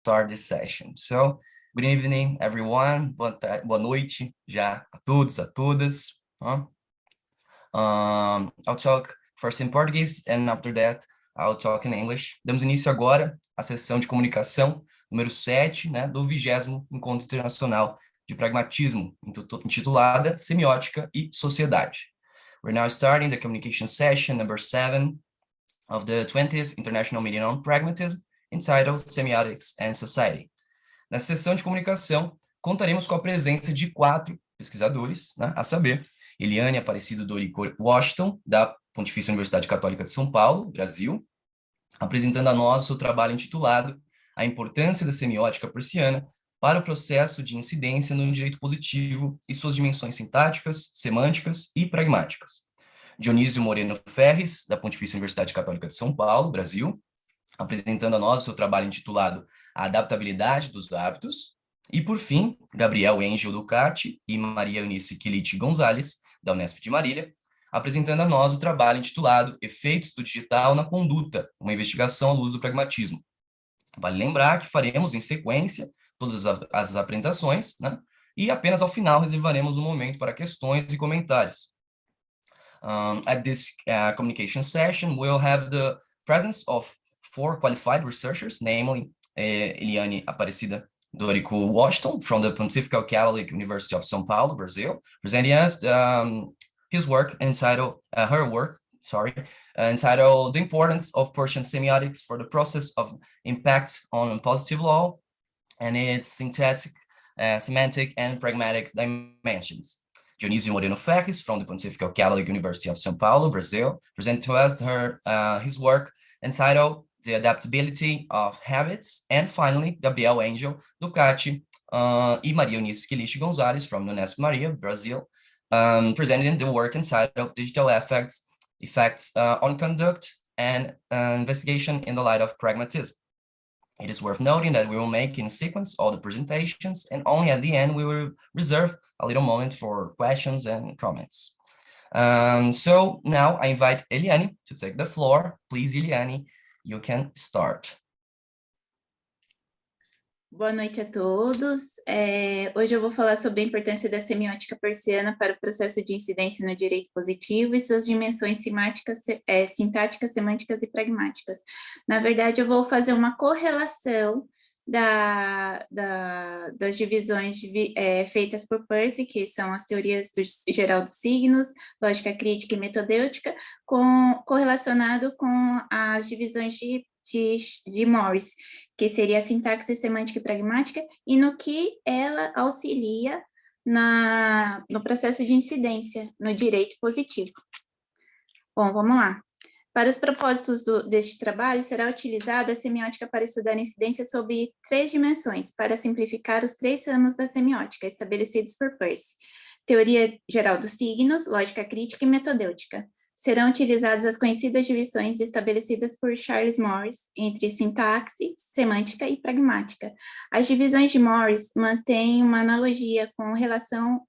start this session. So, good evening, everyone. Boa noite já a todos, a todas. I'll talk first in Portuguese, and after that, I'll talk in English. Damos início agora à sessão de comunicação número 7, né, do 20º Encontro Internacional de Pragmatismo, intitulada Semiótica e Sociedade. We're now starting the communication session number 7 of the 20th International Meeting on Pragmatism, entitled Semiotics and Society. Nessa sessão de comunicação, contaremos com a presença de 4 pesquisadores, né, a saber, Eliane Aparecido Dorico Washington, da Pontifícia Universidade Católica de São Paulo, Brasil, apresentando a nós o trabalho intitulado A Importância da Semiótica Persiana para o processo de incidência no direito positivo e suas dimensões sintáticas, semânticas e pragmáticas. Dionísio Moreno Ferres, da Pontifícia Universidade Católica de São Paulo, Brasil, apresentando a nós o seu trabalho intitulado A Adaptabilidade dos Hábitos. E, por fim, Gabriel Engel Ducati e Maria Eunice Quilite Gonzalez, da Unesp de Marília, apresentando a nós o trabalho intitulado Efeitos do Digital na Conduta, uma investigação à luz do pragmatismo. Vale lembrar que faremos em sequência todas as apresentações, né? E apenas ao final reservaremos um momento para questões e comentários. At this communication session, we'll have the presence of 4 qualified researchers, namely Eliane Aparecida Dorico Washington from the Pontifical Catholic University of São Paulo, Brazil, presenting us her work entitled The Importance of Persian Semiotics for the Process of Impact on Positive Law and its Synthetic, Semantic, and Pragmatic Dimensions. Dionísio Moreno Ferres from the Pontifical Catholic University of São Paulo, Brazil, presenting to us his work entitled The Adaptability of Habits, and finally, Gabriel Engel Ducati e Maria Eunice Quilite Gonzalez from Unesp Maria, Brazil, presenting the work entitled Digital Effects on Conduct and Investigation in the Light of Pragmatism. It is worth noting that we will make in sequence all the presentations, and only at the end we will reserve a little moment for questions and comments. So now I invite Eliane to take the floor. Please, Eliane, you can start. Boa noite a todos. Hoje eu vou falar sobre a importância da semiótica persiana para o processo de incidência no direito positivo e suas dimensões sintáticas, semânticas e pragmáticas. Na verdade, eu vou fazer uma correlação das divisões feitas por Peirce, que são as teorias geral dos signos, lógica crítica e metodêutica, correlacionado com as divisões de Morris, que seria a sintaxe semântica e pragmática, e no que ela auxilia no processo de incidência no direito positivo. Bom, vamos lá. Para os propósitos deste trabalho, será utilizada a semiótica para estudar a incidência sob 3 dimensões, para simplificar os 3 ramos da semiótica estabelecidos por Peirce: teoria geral dos signos, lógica crítica e metodêutica. Serão utilizadas as conhecidas divisões estabelecidas por Charles Morris entre sintaxe, semântica e pragmática. As divisões de Morris mantêm uma analogia com relação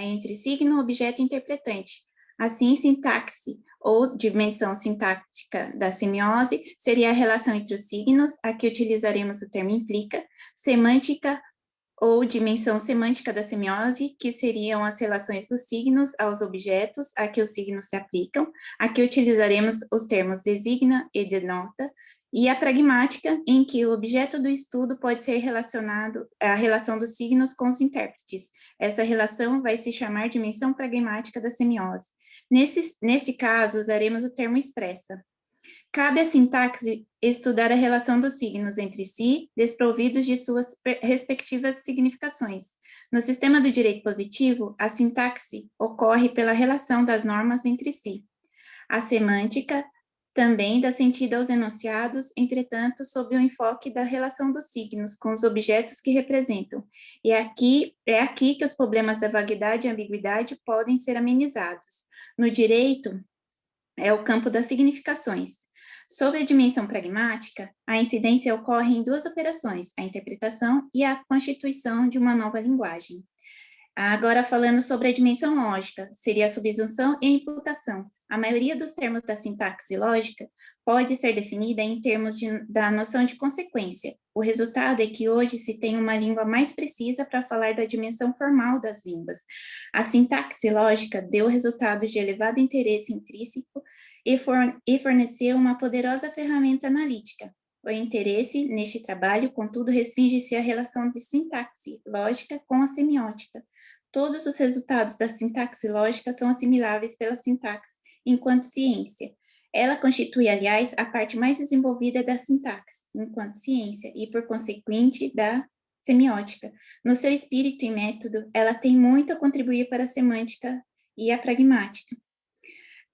entre signo, objeto e interpretante. Assim, sintaxe, ou dimensão sintática da semiose, seria a relação entre os signos, a que utilizaremos o termo implica, semântica, ou dimensão semântica da semiose, que seriam as relações dos signos aos objetos a que os signos se aplicam, aqui utilizaremos os termos designa e denota, e a pragmática, em que o objeto do estudo pode ser relacionado à relação dos signos com os intérpretes. Essa relação vai se chamar dimensão pragmática da semiose. Nesse caso, usaremos o termo expressa. Cabe à sintaxe estudar a relação dos signos entre si, desprovidos de suas respectivas significações. No sistema do direito positivo, a sintaxe ocorre pela relação das normas entre si. A semântica também dá sentido aos enunciados, entretanto, sob o enfoque da relação dos signos com os objetos que representam. E é aqui que os problemas da vaguidade e ambiguidade podem ser amenizados. No direito, é o campo das significações. Sobre a dimensão pragmática, a incidência ocorre em 2 operações, a interpretação e a constituição de uma nova linguagem. Agora, falando sobre a dimensão lógica, seria a subsunção e a imputação. A maioria dos termos da sintaxe lógica pode ser definida em termos da noção de consequência. O resultado é que hoje se tem uma língua mais precisa para falar da dimensão formal das línguas. A sintaxe lógica deu resultados de elevado interesse intrínseco e forneceu uma poderosa ferramenta analítica. O interesse neste trabalho, contudo, restringe-se à relação de sintaxe lógica com a semiótica. Todos os resultados da sintaxe lógica são assimiláveis pela sintaxe enquanto ciência. Ela constitui, aliás, a parte mais desenvolvida da sintaxe enquanto ciência e, por consequente, da semiótica. No seu espírito e método, ela tem muito a contribuir para a semântica e a pragmática.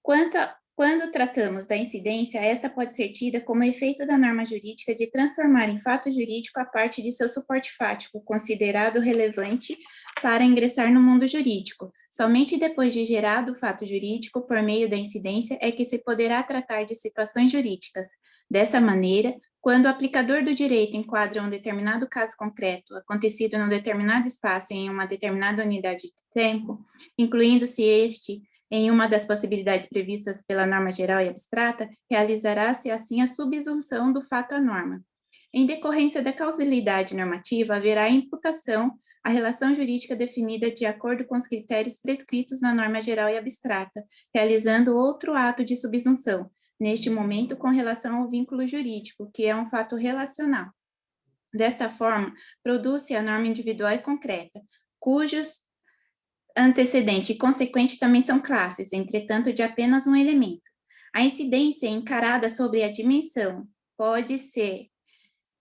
Quando tratamos da incidência, esta pode ser tida como efeito da norma jurídica de transformar em fato jurídico a parte de seu suporte fático, considerado relevante para ingressar no mundo jurídico. Somente depois de gerado o fato jurídico, por meio da incidência, é que se poderá tratar de situações jurídicas. Dessa maneira, quando o aplicador do direito enquadra um determinado caso concreto, acontecido num determinado espaço e em uma determinada unidade de tempo, incluindo-se este em uma das possibilidades previstas pela norma geral e abstrata, realizará-se assim a subsunção do fato à norma. Em decorrência da causalidade normativa, haverá imputação à relação jurídica definida de acordo com os critérios prescritos na norma geral e abstrata, realizando outro ato de subsunção, neste momento com relação ao vínculo jurídico, que é um fato relacional. Desta forma, produz-se a norma individual e concreta, cujos antecedente e consequente também são classes, entretanto, de apenas um elemento. A incidência encarada sobre a dimensão pode ser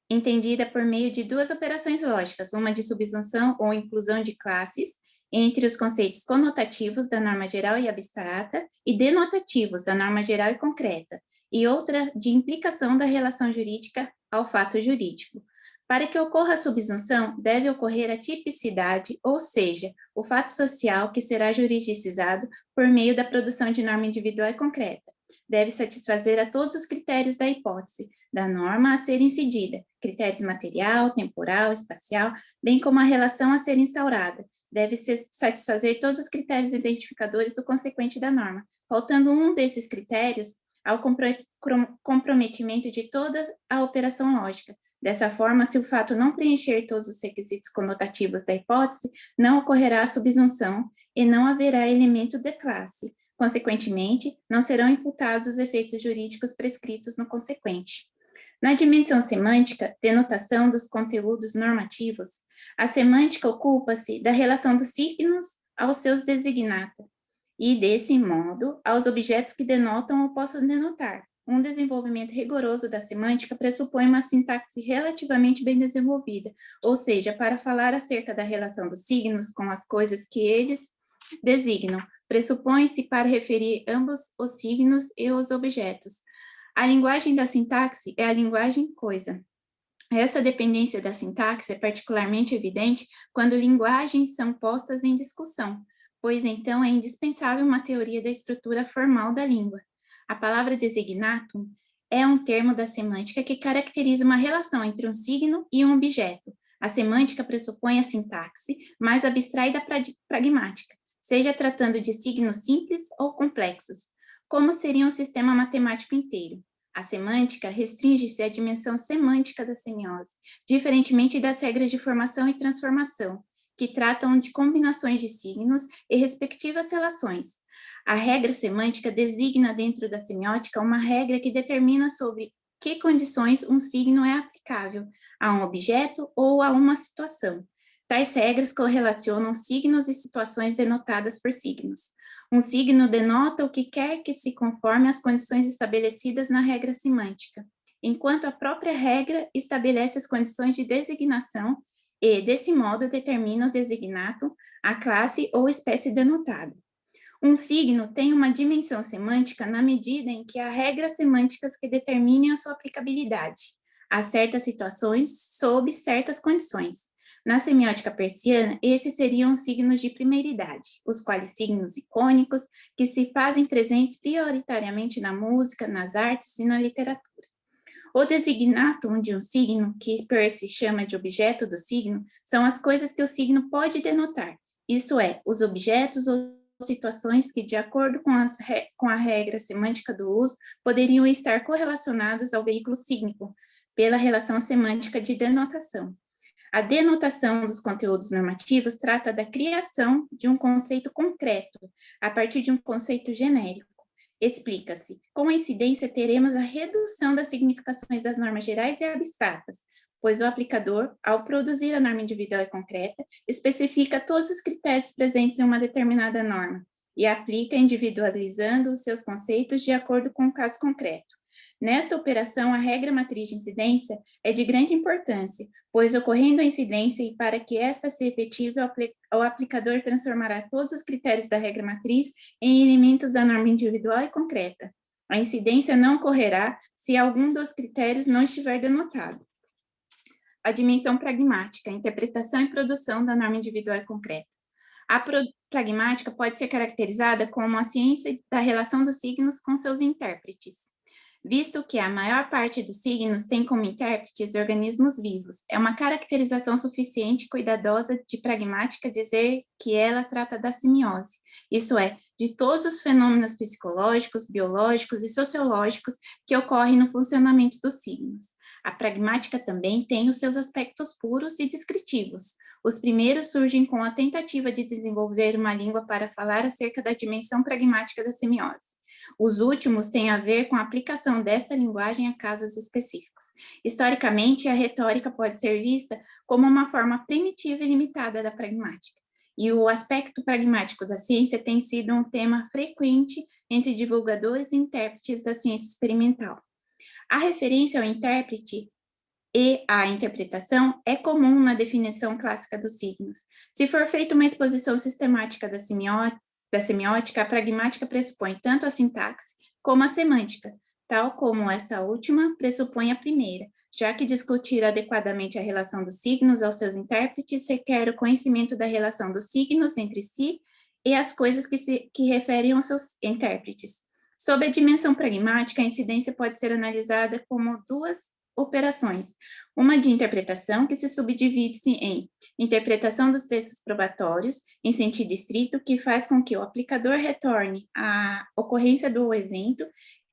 entendida por meio de duas operações lógicas, uma de subsunção ou inclusão de classes, entre os conceitos conotativos da norma geral e abstrata e denotativos da norma geral e concreta, e outra de implicação da relação jurídica ao fato jurídico. Para que ocorra a subsunção, deve ocorrer a tipicidade, ou seja, o fato social que será juridicizado por meio da produção de norma individual e concreta. Deve satisfazer a todos os critérios da hipótese, da norma a ser incidida, critérios material, temporal, espacial, bem como a relação a ser instaurada. Deve satisfazer todos os critérios identificadores do consequente da norma, faltando um desses critérios ao comprometimento de toda a operação lógica. Dessa forma, se o fato não preencher todos os requisitos conotativos da hipótese, não ocorrerá a subsunção e não haverá elemento de classe. Consequentemente, não serão imputados os efeitos jurídicos prescritos no consequente. Na dimensão semântica, denotação dos conteúdos normativos, a semântica ocupa-se da relação dos signos aos seus designata, e, desse modo, aos objetos que denotam ou possam denotar. Um desenvolvimento rigoroso da semântica pressupõe uma sintaxe relativamente bem desenvolvida, ou seja, para falar acerca da relação dos signos com as coisas que eles designam, pressupõe-se para referir ambos os signos e os objetos. A linguagem da sintaxe é a linguagem coisa. Essa dependência da sintaxe é particularmente evidente quando linguagens são postas em discussão, pois então é indispensável uma teoria da estrutura formal da língua. A palavra designatum é um termo da semântica que caracteriza uma relação entre um signo e um objeto. A semântica pressupõe a sintaxe, mas abstrai da pragmática, seja tratando de signos simples ou complexos, como seria um sistema matemático inteiro. A semântica restringe-se à dimensão semântica da semiose, diferentemente das regras de formação e transformação, que tratam de combinações de signos e respectivas relações. A regra semântica designa dentro da semiótica uma regra que determina sobre que condições um signo é aplicável a um objeto ou a uma situação. Tais regras correlacionam signos e situações denotadas por signos. Um signo denota o que quer que se conforme às condições estabelecidas na regra semântica, enquanto a própria regra estabelece as condições de designação e, desse modo, determina o designato, a classe ou espécie denotada. Um signo tem uma dimensão semântica na medida em que há regras semânticas que determinem a sua aplicabilidade a certas situações sob certas condições. Na semiótica persiana, esses seriam os signos de primeiridade, os quais signos icônicos que se fazem presentes prioritariamente na música, nas artes e na literatura. O designatum de um signo, que Peirce chama de objeto do signo, são as coisas que o signo pode denotar, Isso é, os objetos ou situações que, de acordo com a regra semântica do uso, poderiam estar correlacionados ao veículo sígnico, pela relação semântica de denotação. A denotação dos conteúdos normativos trata da criação de um conceito concreto, a partir de um conceito genérico. Explica-se, com a incidência teremos a redução das significações das normas gerais e abstratas, pois o aplicador, ao produzir a norma individual e concreta, especifica todos os critérios presentes em uma determinada norma e aplica individualizando os seus conceitos de acordo com o caso concreto. Nesta operação, a regra matriz de incidência é de grande importância, pois ocorrendo a incidência e para que esta seja efetiva, o aplicador transformará todos os critérios da regra matriz em elementos da norma individual e concreta. A incidência não ocorrerá se algum dos critérios não estiver denotado. A dimensão pragmática, interpretação e produção da norma individual e concreta. A pragmática pode ser caracterizada como a ciência da relação dos signos com seus intérpretes. Visto que a maior parte dos signos tem como intérpretes organismos vivos, é uma caracterização suficiente e cuidadosa de pragmática dizer que ela trata da semiose, isso é, de todos os fenômenos psicológicos, biológicos e sociológicos que ocorrem no funcionamento dos signos. A pragmática também tem os seus aspectos puros e descritivos. Os primeiros surgem com a tentativa de desenvolver uma língua para falar acerca da dimensão pragmática da semiose. Os últimos têm a ver com a aplicação desta linguagem a casos específicos. Historicamente, a retórica pode ser vista como uma forma primitiva e limitada da pragmática, e o aspecto pragmático da ciência tem sido um tema frequente entre divulgadores e intérpretes da ciência experimental. A referência ao intérprete e à interpretação é comum na definição clássica dos signos. Se for feita uma exposição sistemática da semiótica, a pragmática pressupõe tanto a sintaxe como a semântica, tal como esta última pressupõe a primeira, já que discutir adequadamente a relação dos signos aos seus intérpretes requer o conhecimento da relação dos signos entre si e as coisas que referem aos seus intérpretes. Sob a dimensão pragmática, a incidência pode ser analisada como duas operações, uma de interpretação que se subdivide-se em interpretação dos textos probatórios, em sentido estrito, que faz com que o aplicador retorne à ocorrência do evento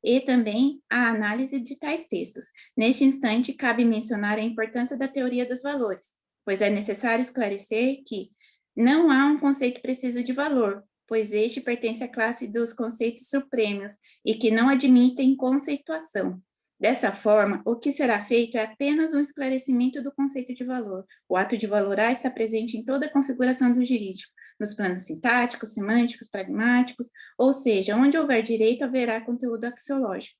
e também a análise de tais textos. Neste instante, cabe mencionar a importância da teoria dos valores, pois é necessário esclarecer que não há um conceito preciso de valor, pois este pertence à classe dos conceitos supremos e que não admitem conceituação. Dessa forma, o que será feito é apenas um esclarecimento do conceito de valor. O ato de valorar está presente em toda a configuração do jurídico, nos planos sintáticos, semânticos, pragmáticos, ou seja, onde houver direito, haverá conteúdo axiológico.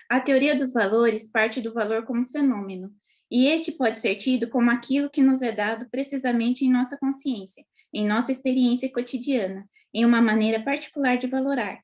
A teoria dos valores parte do valor como fenômeno, e este pode ser tido como aquilo que nos é dado precisamente em nossa consciência, em nossa experiência cotidiana, em uma maneira particular de valorar,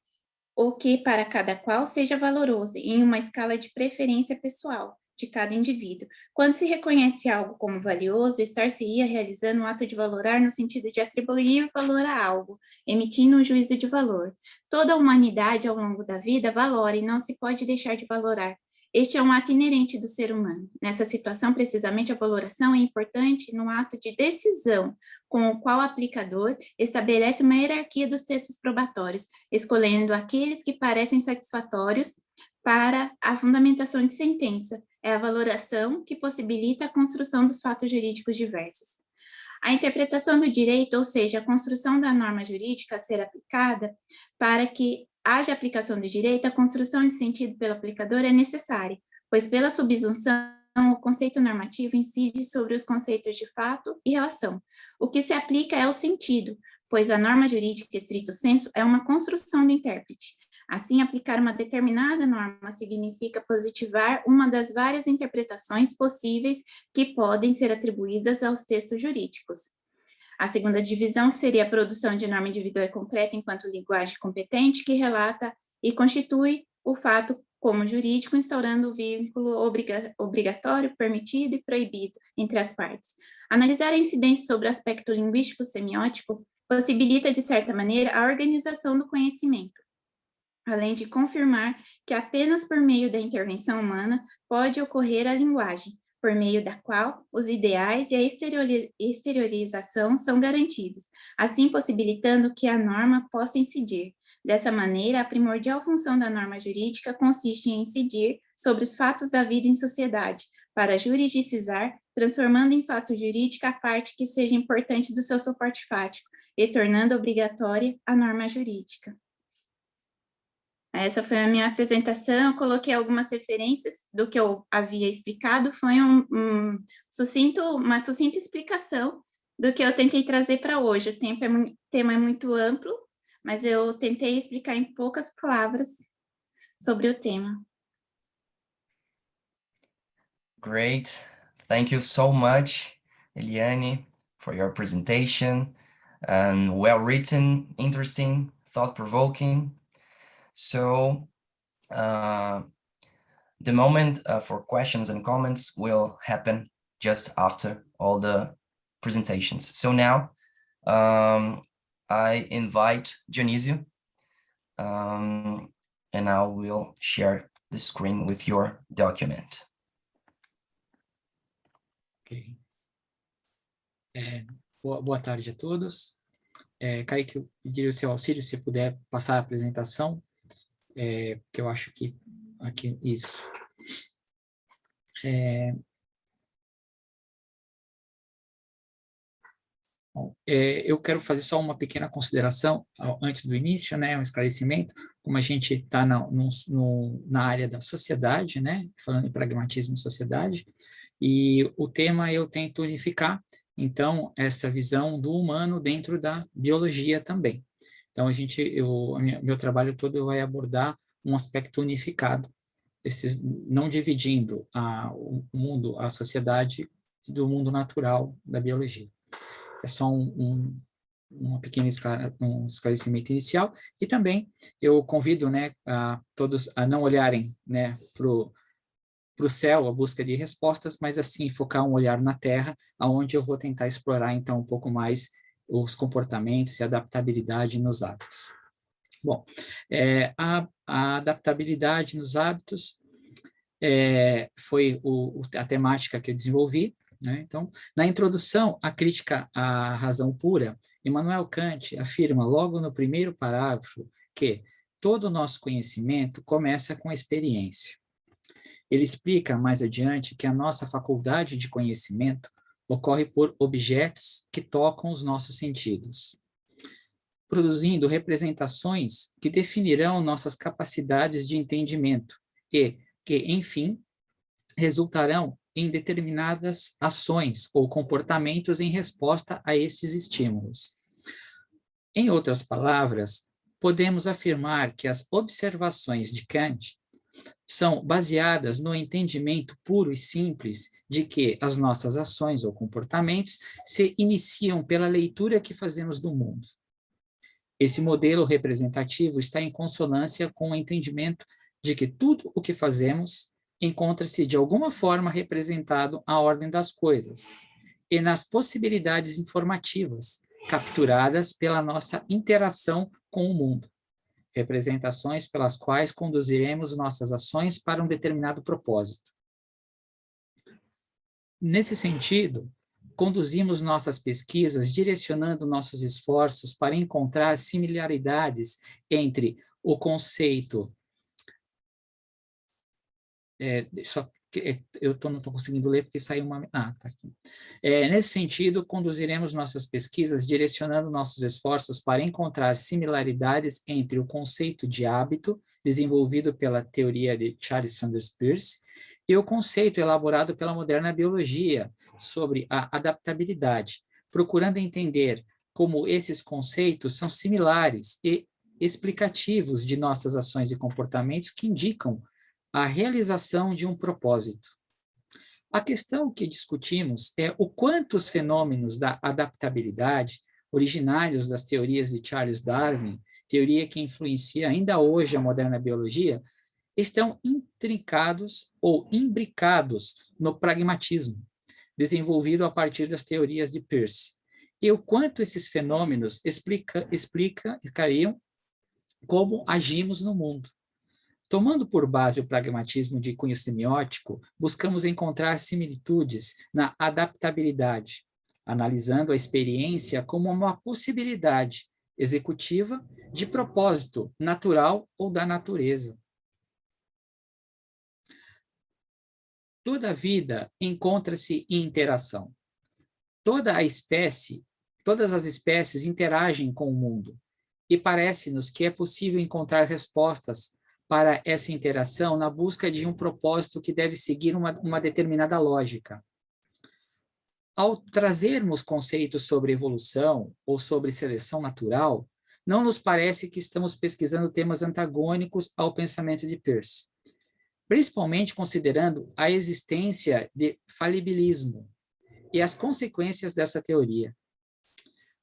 o que para cada qual seja valoroso, em uma escala de preferência pessoal de cada indivíduo. Quando se reconhece algo como valioso, estar-se-ia realizando um ato de valorar no sentido de atribuir valor a algo, emitindo um juízo de valor. Toda a humanidade, ao longo da vida, valora e não se pode deixar de valorar. Este é um ato inerente do ser humano. Nessa situação, precisamente, a valoração é importante no ato de decisão, com o qual o aplicador estabelece uma hierarquia dos textos probatórios, escolhendo aqueles que parecem satisfatórios para a fundamentação de sentença. É a valoração que possibilita a construção dos fatos jurídicos diversos. A interpretação do direito, ou seja, a construção da norma jurídica a ser aplicada, para que haja aplicação do direito, a construção de sentido pelo aplicador é necessária, pois pela subsunção, o conceito normativo incide sobre os conceitos de fato e relação. O que se aplica é o sentido, pois a norma jurídica, estrito sensu, é uma construção do intérprete. Assim, aplicar uma determinada norma significa positivar uma das várias interpretações possíveis que podem ser atribuídas aos textos jurídicos. A segunda divisão, que seria a produção de norma individual e concreta enquanto linguagem competente, que relata e constitui o fato como jurídico, instaurando o vínculo obrigatório, permitido e proibido entre as partes. Analisar a incidência sobre o aspecto linguístico semiótico possibilita, de certa maneira, a organização do conhecimento, além de confirmar que apenas por meio da intervenção humana pode ocorrer a linguagem, por meio da qual os ideais e a exteriorização são garantidos, assim possibilitando que a norma possa incidir. Dessa maneira, a primordial função da norma jurídica consiste em incidir sobre os fatos da vida em sociedade, para juridicizar, transformando em fato jurídico a parte que seja importante do seu suporte fático, e tornando obrigatória a norma jurídica. Essa foi a minha apresentação, eu coloquei algumas referências do que eu havia explicado, foi uma sucinta explicação do que eu tentei trazer para hoje. O tema é muito amplo, mas eu tentei explicar em poucas palavras sobre o tema. Great. Thank you so much, Eliane, for your presentation, and well-written, interesting, thought-provoking. So the moment for questions and comments will happen just after all the presentations. So now I invite Dionísio, and I will share the screen with your document. Ok. Boa tarde a todos. Kaique, eu pediria o seu auxílio, se puder passar a apresentação, que eu acho que aqui, isso. Bom, eu quero fazer só uma pequena consideração antes do início, né, um esclarecimento, como a gente está na área da sociedade, né, falando em pragmatismo e sociedade, e o tema eu tento unificar, então, essa visão do humano dentro da biologia também. Então, meu trabalho todo vai abordar um aspecto unificado, não dividindo o mundo, a sociedade do mundo natural da biologia. É só uma pequena um esclarecimento inicial, e também eu convido, né, a todos a não olharem, né, para o céu, a busca de respostas, mas assim focar um olhar na Terra, aonde eu vou tentar explorar então um pouco mais os comportamentos e adaptabilidade nos hábitos. Bom, a adaptabilidade nos hábitos foi a temática que eu desenvolvi, né? Então, na introdução à crítica à razão pura, Immanuel Kant afirma logo no primeiro parágrafo que todo o nosso conhecimento começa com a experiência. Ele explica mais adiante que a nossa faculdade de conhecimento ocorre por objetos que tocam os nossos sentidos, produzindo representações que definirão nossas capacidades de entendimento e que, enfim, resultarão em determinadas ações ou comportamentos em resposta a estes estímulos. Em outras palavras, podemos afirmar que as observações de Kant são baseadas no entendimento puro e simples de que as nossas ações ou comportamentos se iniciam pela leitura que fazemos do mundo. Esse modelo representativo está em consonância com o entendimento de que tudo o que fazemos encontra-se de alguma forma representado à ordem das coisas e nas possibilidades informativas capturadas pela nossa interação com o mundo, representações pelas quais conduziremos nossas ações para um determinado propósito. Nesse sentido, conduzimos nossas pesquisas direcionando nossos esforços para encontrar similaridades entre o conceito eu não estou conseguindo ler porque saiu uma... tá aqui. Nesse sentido, conduziremos nossas pesquisas direcionando nossos esforços para encontrar similaridades entre o conceito de hábito, desenvolvido pela teoria de Charles Sanders Peirce, e o conceito elaborado pela moderna biologia sobre a adaptabilidade, procurando entender como esses conceitos são similares e explicativos de nossas ações e comportamentos que indicam a realização de um propósito. A questão que discutimos é o quanto os fenômenos da adaptabilidade, originários das teorias de Charles Darwin, teoria que influencia ainda hoje a moderna biologia, estão intrincados ou imbricados no pragmatismo, desenvolvido a partir das teorias de Peirce, e o quanto esses fenômenos explicariam como agimos no mundo. Tomando por base o pragmatismo de cunho semiótico, buscamos encontrar similitudes na adaptabilidade, analisando a experiência como uma possibilidade executiva de propósito natural ou da natureza. Toda a vida encontra-se em interação. Todas as espécies interagem com o mundo, e parece-nos que é possível encontrar respostas para essa interação na busca de um propósito que deve seguir uma determinada lógica. Ao trazermos conceitos sobre evolução ou sobre seleção natural, não nos parece que estamos pesquisando temas antagônicos ao pensamento de Peirce, principalmente considerando a existência de falibilismo e as consequências dessa teoria.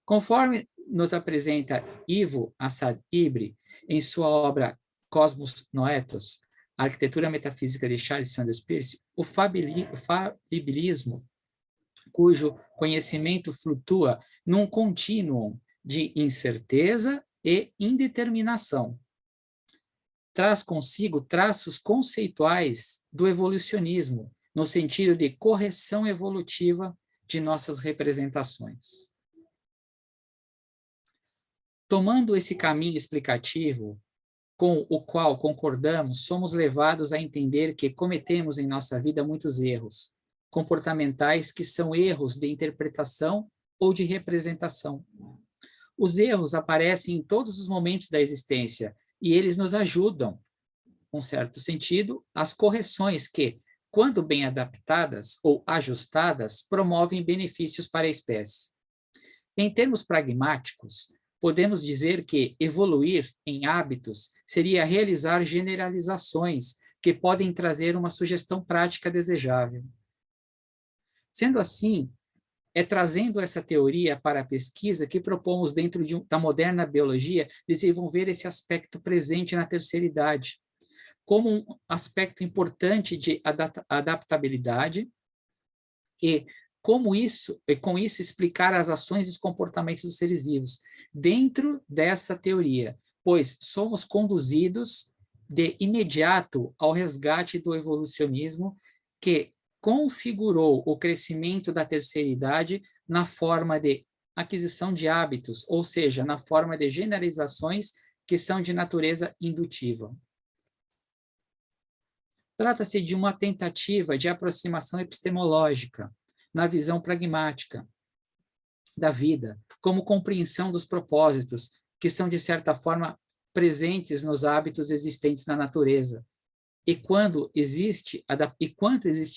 Conforme nos apresenta Ivo Assad Ibri em sua obra Cosmos Noetos, a arquitetura metafísica de Charles Sanders Peirce, o falibilismo, cujo conhecimento flutua num contínuo de incerteza e indeterminação, traz consigo traços conceituais do evolucionismo, no sentido de correção evolutiva de nossas representações. Tomando esse caminho explicativo, com o qual concordamos, somos levados a entender que cometemos em nossa vida muitos erros comportamentais que são erros de interpretação ou de representação. Os erros aparecem em todos os momentos da existência e eles nos ajudam, com certo sentido, às correções que, quando bem adaptadas ou ajustadas, promovem benefícios para a espécie. Em termos pragmáticos, podemos dizer que evoluir em hábitos seria realizar generalizações que podem trazer uma sugestão prática desejável. Sendo assim, é trazendo essa teoria para a pesquisa que propomos, dentro da moderna biologia, desenvolver esse aspecto presente na terceira idade, como um aspecto importante de adaptabilidade e com isso explicar as ações e os comportamentos dos seres vivos dentro dessa teoria, pois somos conduzidos de imediato ao resgate do evolucionismo que configurou o crescimento da terceira idade na forma de aquisição de hábitos, ou seja, na forma de generalizações que são de natureza indutiva. Trata-se de uma tentativa de aproximação epistemológica, na visão pragmática da vida, como compreensão dos propósitos, que são, de certa forma, presentes nos hábitos existentes na natureza, e quanto existe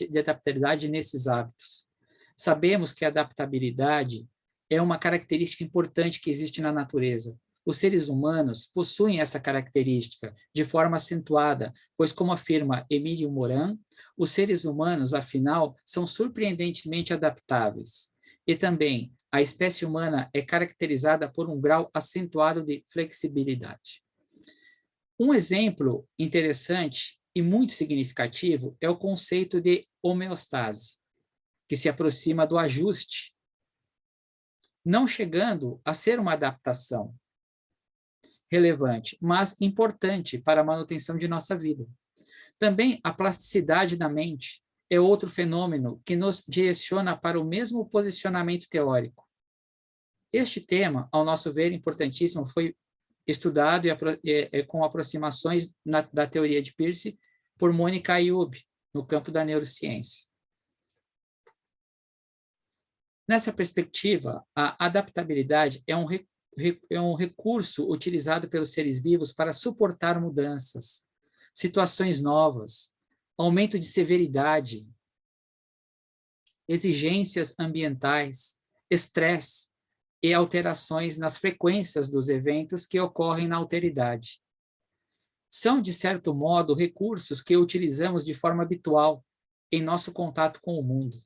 de adaptabilidade nesses hábitos. Sabemos que a adaptabilidade é uma característica importante que existe na natureza. Os seres humanos possuem essa característica de forma acentuada, pois, como afirma Emílio Morin, os seres humanos, afinal, são surpreendentemente adaptáveis. E também, a espécie humana é caracterizada por um grau acentuado de flexibilidade. Um exemplo interessante e muito significativo é o conceito de homeostase, que se aproxima do ajuste, não chegando a ser uma adaptação relevante, mas importante para a manutenção de nossa vida. Também a plasticidade da mente é outro fenômeno que nos direciona para o mesmo posicionamento teórico. Este tema, ao nosso ver, importantíssimo, foi estudado com aproximações da teoria de Peirce por Monica Ayub, no campo da neurociência. Nessa perspectiva, a adaptabilidade é um recurso utilizado pelos seres vivos para suportar mudanças, situações novas, aumento de severidade, exigências ambientais, estresse e alterações nas frequências dos eventos que ocorrem na alteridade. São, de certo modo, recursos que utilizamos de forma habitual em nosso contato com o mundo.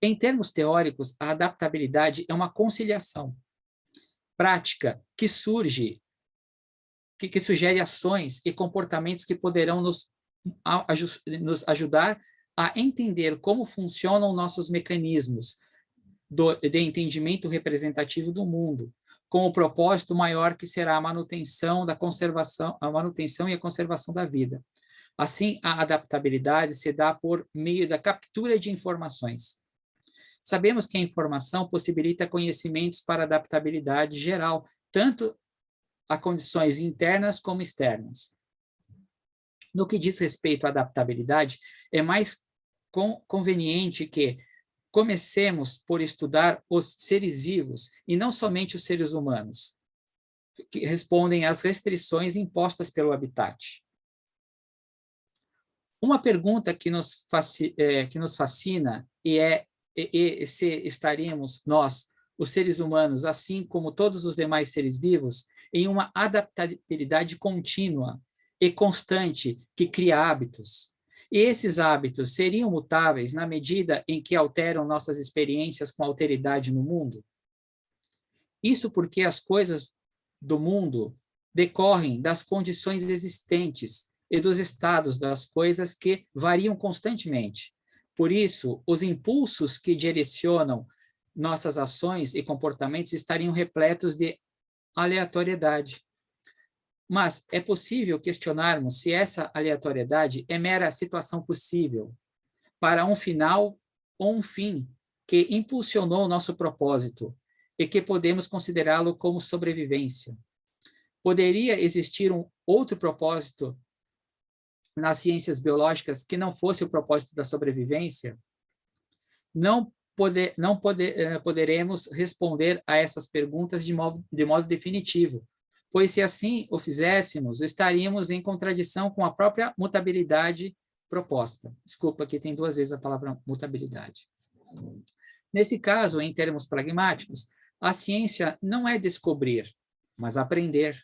Em termos teóricos, a adaptabilidade é uma conciliação prática que sugere ações e comportamentos que poderão nos ajudar a entender como funcionam nossos mecanismos de entendimento representativo do mundo, com o propósito maior que será a manutenção da conservação, a manutenção e a conservação da vida. Assim, a adaptabilidade se dá por meio da captura de informações. Sabemos que a informação possibilita conhecimentos para adaptabilidade geral, tanto a condições internas como externas. No que diz respeito à adaptabilidade, é mais conveniente que comecemos por estudar os seres vivos e não somente os seres humanos, que respondem às restrições impostas pelo habitat. Uma pergunta que nos fascina e se estaríamos nós, os seres humanos, assim como todos os demais seres vivos, em uma adaptabilidade contínua e constante que cria hábitos. E esses hábitos seriam mutáveis na medida em que alteram nossas experiências com alteridade no mundo? Isso porque as coisas do mundo decorrem das condições existentes e dos estados das coisas que variam constantemente. Por isso, os impulsos que direcionam nossas ações e comportamentos estariam repletos de aleatoriedade. Mas é possível questionarmos se essa aleatoriedade é mera situação possível para um final ou um fim que impulsionou nosso propósito e que podemos considerá-lo como sobrevivência. Poderia existir um outro propósito nas ciências biológicas que não fosse o propósito da sobrevivência? Poderemos responder a essas perguntas de modo definitivo, pois se assim o fizéssemos, estaríamos em contradição com a própria mutabilidade proposta. Desculpa, aqui tem 2 vezes a palavra mutabilidade. Nesse caso, em termos pragmáticos, a ciência não é descobrir, mas aprender.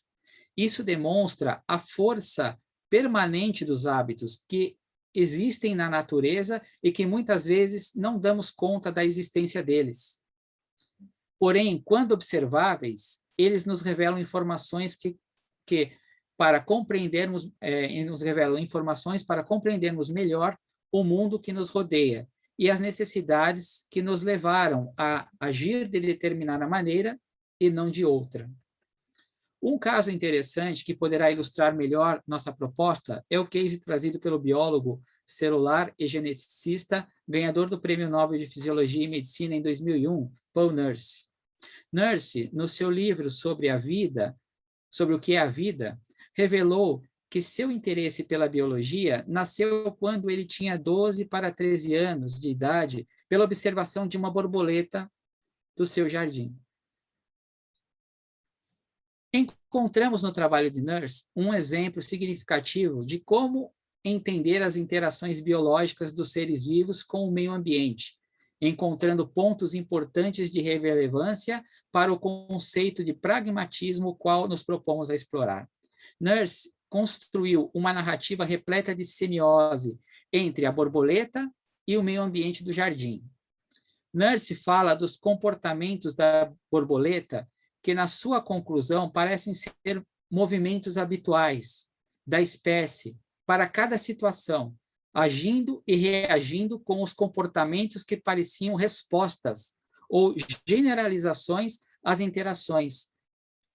Isso demonstra a força permanente dos hábitos que existem na natureza e que muitas vezes não damos conta da existência deles. Porém, quando observáveis, eles nos revelam informações que para compreendermos, nos revelam informações para compreendermos melhor o mundo que nos rodeia e as necessidades que nos levaram a agir de determinada maneira e não de outra. Um caso interessante que poderá ilustrar melhor nossa proposta é o case trazido pelo biólogo celular e geneticista, ganhador do Prêmio Nobel de Fisiologia e Medicina em 2001, Paul Nurse. Nurse, no seu livro sobre a vida, sobre o que é a vida, revelou que seu interesse pela biologia nasceu quando ele tinha 12 para 13 anos de idade, pela observação de uma borboleta do seu jardim. Encontramos no trabalho de Nurse um exemplo significativo de como entender as interações biológicas dos seres vivos com o meio ambiente, encontrando pontos importantes de relevância para o conceito de pragmatismo, o qual nos propomos a explorar. Nurse construiu uma narrativa repleta de semiose entre a borboleta e o meio ambiente do jardim. Nurse fala dos comportamentos da borboleta que, na sua conclusão, parecem ser movimentos habituais da espécie para cada situação, agindo e reagindo com os comportamentos que pareciam respostas ou generalizações às interações,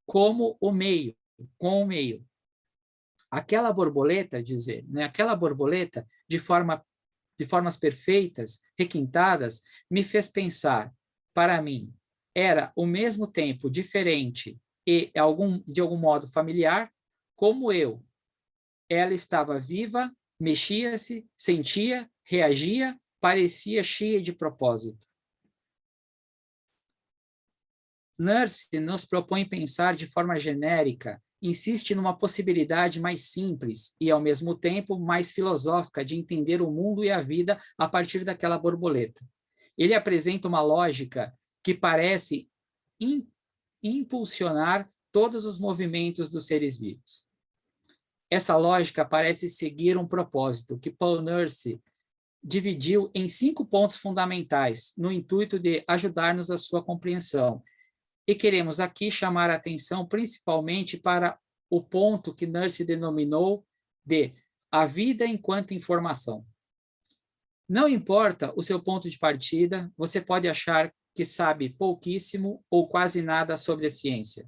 como o meio, com o meio. Aquela borboleta, aquela borboleta, de formas perfeitas, requintadas, me fez pensar, para mim, era ao mesmo tempo diferente e de algum modo familiar, como eu. Ela estava viva, mexia-se, sentia, reagia, parecia cheia de propósito. Nurse nos propõe pensar de forma genérica, insiste numa possibilidade mais simples e, ao mesmo tempo, mais filosófica de entender o mundo e a vida a partir daquela borboleta. Ele apresenta uma lógica que parece impulsionar todos os movimentos dos seres vivos. Essa lógica parece seguir um propósito que Paul Nurse dividiu em 5 pontos fundamentais, no intuito de ajudar-nos a sua compreensão. E queremos aqui chamar a atenção principalmente para o ponto que Nurse denominou de a vida enquanto informação. Não importa o seu ponto de partida, você pode achar que sabe pouquíssimo ou quase nada sobre a ciência,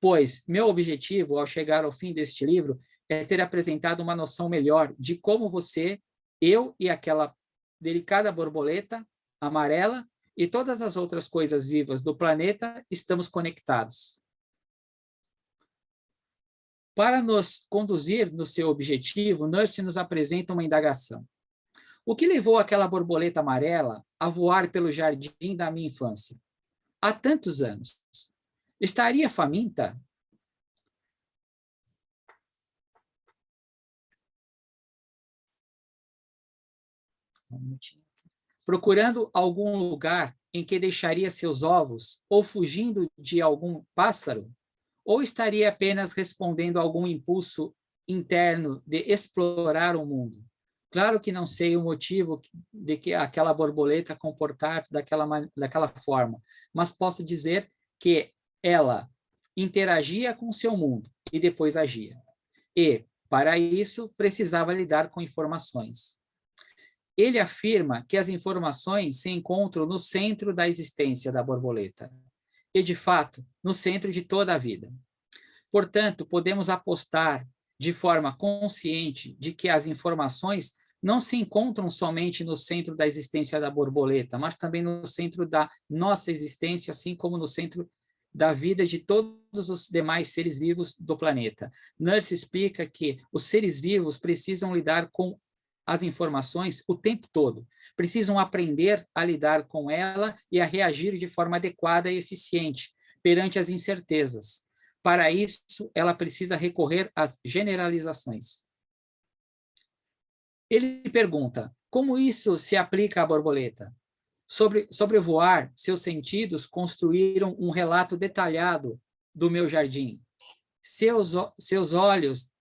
pois meu objetivo, ao chegar ao fim deste livro, é ter apresentado uma noção melhor de como você, eu e aquela delicada borboleta amarela e todas as outras coisas vivas do planeta estamos conectados. Para nos conduzir no seu objetivo, Nurse nos apresenta uma indagação. O que levou aquela borboleta amarela a voar pelo jardim da minha infância? Há tantos anos. Estaria faminta? Procurando algum lugar em que deixaria seus ovos, ou fugindo de algum pássaro? Ou estaria apenas respondendo a algum impulso interno de explorar o mundo? Claro que não sei o motivo de que aquela borboleta comportar daquela forma, mas posso dizer que ela interagia com o seu mundo e depois agia. E, para isso, precisava lidar com informações. Ele afirma que as informações se encontram no centro da existência da borboleta e, de fato, no centro de toda a vida. Portanto, podemos apostar de forma consciente de que as informações não se encontram somente no centro da existência da borboleta, mas também no centro da nossa existência, assim como no centro da vida de todos os demais seres vivos do planeta. Nurse explica que os seres vivos precisam lidar com as informações o tempo todo, precisam aprender a lidar com ela e a reagir de forma adequada e eficiente perante as incertezas. Para isso, ela precisa recorrer às generalizações. Ele pergunta, como isso se aplica à borboleta? Sobre voar, seus sentidos construíram um relato detalhado do meu jardim. Seus olhos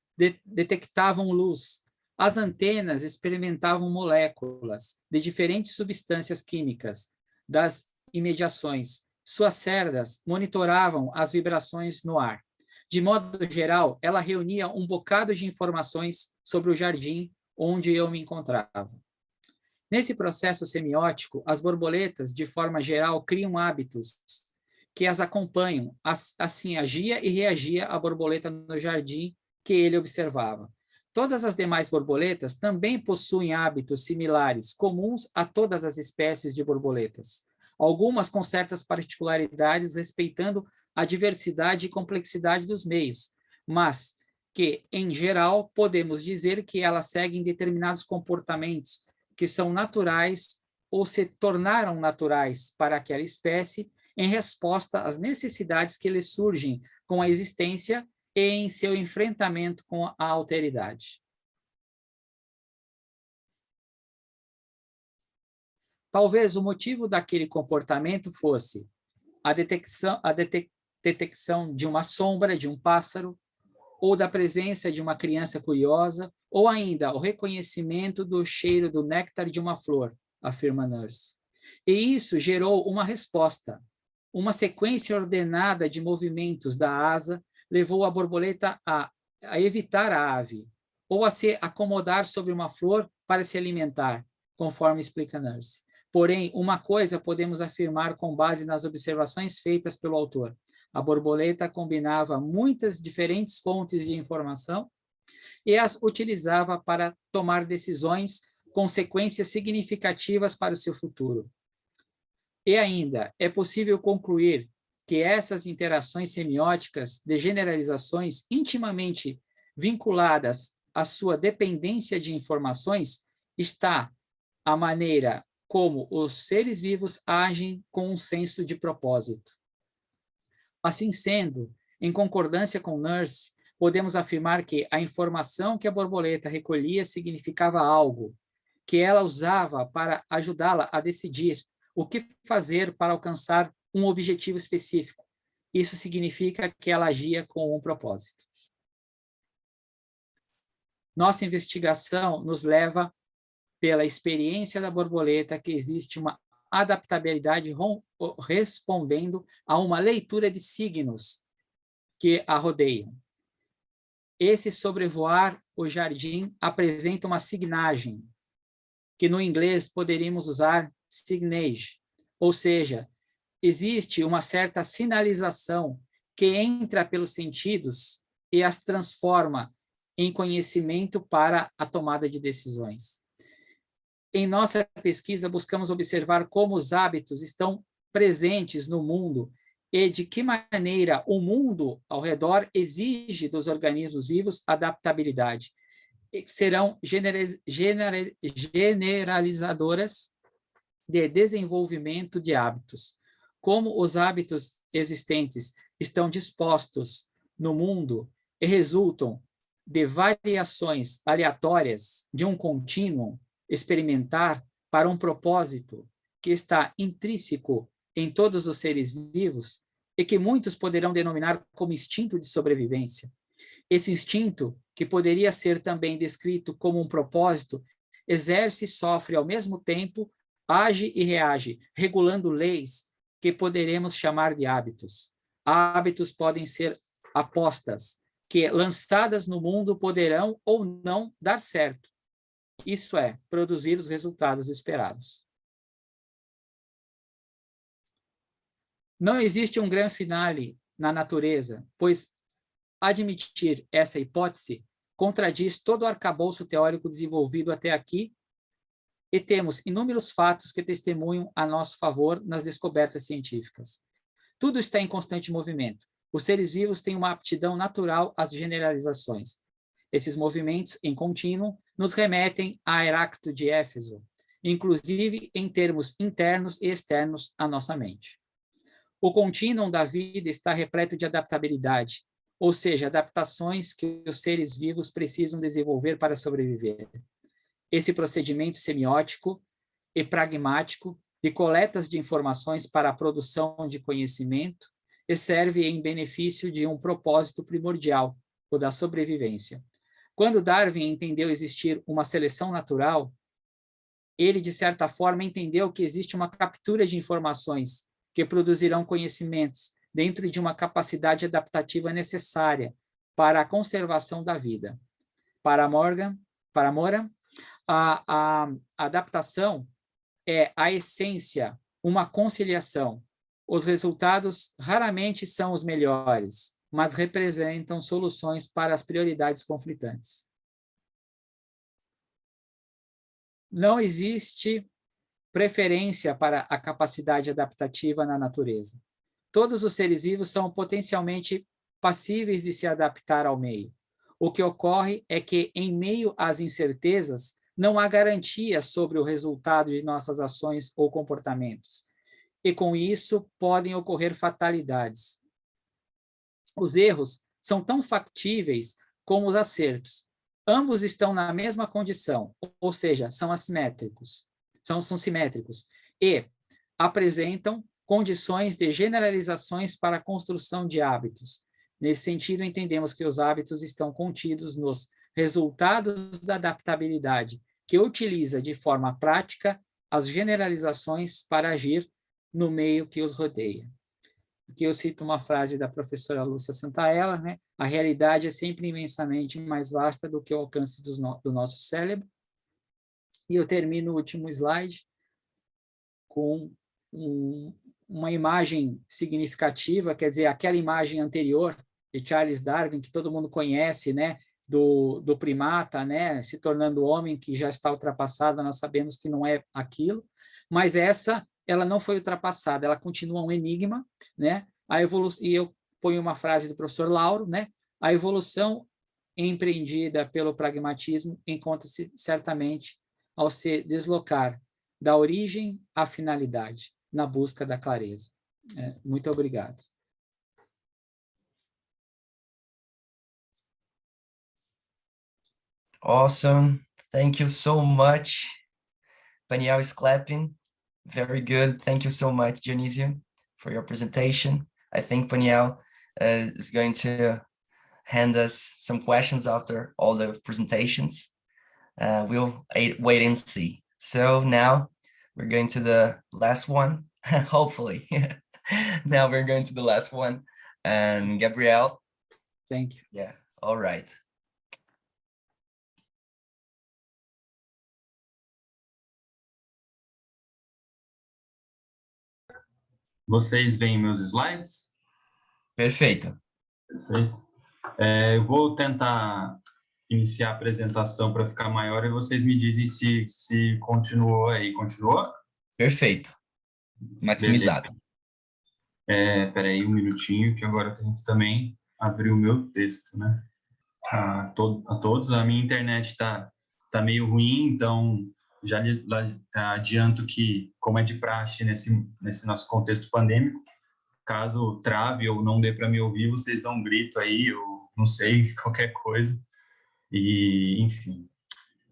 detectavam luz. As antenas experimentavam moléculas de diferentes substâncias químicas das imediações. Suas cerdas monitoravam as vibrações no ar. De modo geral, ela reunia um bocado de informações sobre o jardim onde eu me encontrava. Nesse processo semiótico, as borboletas, de forma geral, criam hábitos que as acompanham. Assim, agia e reagia a borboleta no jardim que ele observava. Todas as demais borboletas também possuem hábitos similares, comuns a todas as espécies de borboletas. Algumas com certas particularidades, respeitando a diversidade e complexidade dos meios, mas que, em geral, podemos dizer que elas seguem determinados comportamentos que são naturais ou se tornaram naturais para aquela espécie em resposta às necessidades que lhes surgem com a existência e em seu enfrentamento com a alteridade. Talvez o motivo daquele comportamento fosse a detecção de uma sombra de um pássaro, ou da presença de uma criança curiosa, ou ainda o reconhecimento do cheiro do néctar de uma flor, afirma Nurse. E isso gerou uma resposta. Uma sequência ordenada de movimentos da asa levou a borboleta a evitar a ave, ou a se acomodar sobre uma flor para se alimentar, conforme explica Nurse. Porém, uma coisa podemos afirmar com base nas observações feitas pelo autor. A borboleta combinava muitas diferentes fontes de informação e as utilizava para tomar decisões com consequências significativas para o seu futuro. E ainda, é possível concluir que essas interações semióticas de generalizações intimamente vinculadas à sua dependência de informações está a maneira como os seres vivos agem com um senso de propósito. Assim sendo, em concordância com Nurse, podemos afirmar que a informação que a borboleta recolhia significava algo, que ela usava para ajudá-la a decidir o que fazer para alcançar um objetivo específico. Isso significa que ela agia com um propósito. Nossa investigação nos leva pela experiência da borboleta que existe uma adaptabilidade respondendo a uma leitura de signos que a rodeiam. Esse sobrevoar o jardim apresenta uma signagem, que no inglês poderíamos usar signage, ou seja, existe uma certa sinalização que entra pelos sentidos e as transforma em conhecimento para a tomada de decisões. Em nossa pesquisa, buscamos observar como os hábitos estão presentes no mundo e de que maneira o mundo ao redor exige dos organismos vivos adaptabilidade. Serão generalizadoras de desenvolvimento de hábitos. Como os hábitos existentes estão dispostos no mundo e resultam de variações aleatórias de um contínuo experimentar para um propósito que está intrínseco em todos os seres vivos e que muitos poderão denominar como instinto de sobrevivência. Esse instinto, que poderia ser também descrito como um propósito, exerce e sofre ao mesmo tempo, age e reage, regulando leis que poderemos chamar de hábitos. Hábitos podem ser apostas, que, lançadas no mundo, poderão ou não dar certo. Isto é, produzir os resultados esperados. Não existe um grande finale na natureza, pois admitir essa hipótese contradiz todo o arcabouço teórico desenvolvido até aqui e temos inúmeros fatos que testemunham a nosso favor nas descobertas científicas. Tudo está em constante movimento. Os seres vivos têm uma aptidão natural às generalizações. Esses movimentos em contínuo nos remetem a Heráclito de Éfeso, inclusive em termos internos e externos à nossa mente. O contínuo da vida está repleto de adaptabilidade, ou seja, adaptações que os seres vivos precisam desenvolver para sobreviver. Esse procedimento semiótico e pragmático de coletas de informações para a produção de conhecimento e serve em benefício de um propósito primordial, o da sobrevivência. Quando Darwin entendeu existir uma seleção natural, ele, de certa forma, entendeu que existe uma captura de informações que produzirão conhecimentos dentro de uma capacidade adaptativa necessária para a conservação da vida. Para Moran, a adaptação é a essência, uma conciliação. Os resultados raramente são os melhores, mas representam soluções para as prioridades conflitantes. Não existe preferência para a capacidade adaptativa na natureza. Todos os seres vivos são potencialmente passíveis de se adaptar ao meio. O que ocorre é que, em meio às incertezas, não há garantia sobre o resultado de nossas ações ou comportamentos. E, com isso, podem ocorrer fatalidades. Os erros são tão factíveis como os acertos. Ambos estão na mesma condição, ou seja, são assimétricos, são simétricos, e apresentam condições de generalizações para a construção de hábitos. Nesse sentido, entendemos que os hábitos estão contidos nos resultados da adaptabilidade, que utiliza de forma prática as generalizações para agir no meio que os rodeia. Aqui eu cito uma frase da professora Lúcia Santaella, né? A realidade é sempre imensamente mais vasta do que o alcance do nosso cérebro. E eu termino o último slide com uma imagem significativa, quer dizer, aquela imagem anterior de Charles Darwin, que todo mundo conhece, né? Do primata, né? Se tornando homem, que já está ultrapassado, nós sabemos que não é aquilo, mas ela não foi ultrapassada, ela continua um enigma, né? E eu ponho uma frase do professor Lauro, né? A evolução empreendida pelo pragmatismo encontra-se certamente ao se deslocar da origem à finalidade, na busca da clareza. Muito obrigado. Awesome. Thank you so much. Paniel is clapping. Very good. Thank you so much, Dionisio, for your presentation. I think Paniel is going to hand us some questions after all the presentations. We'll wait and see. So now we're going to the last one, hopefully. Now we're going to the last one. And Gabriel. Thank you. Yeah, all right. Vocês veem meus slides? Perfeito. Perfeito. Eu vou tentar iniciar a apresentação para ficar maior e vocês me dizem se continuou aí. Continuou? Perfeito. Maximizado. Espera aí um minutinho, que agora eu tenho que também abrir o meu texto, né? A todos, a minha internet tá meio ruim, então já adianto que, como é de praxe nesse nosso contexto pandêmico, caso trave ou não dê para me ouvir, vocês dão um grito aí, ou não sei, qualquer coisa. E, enfim.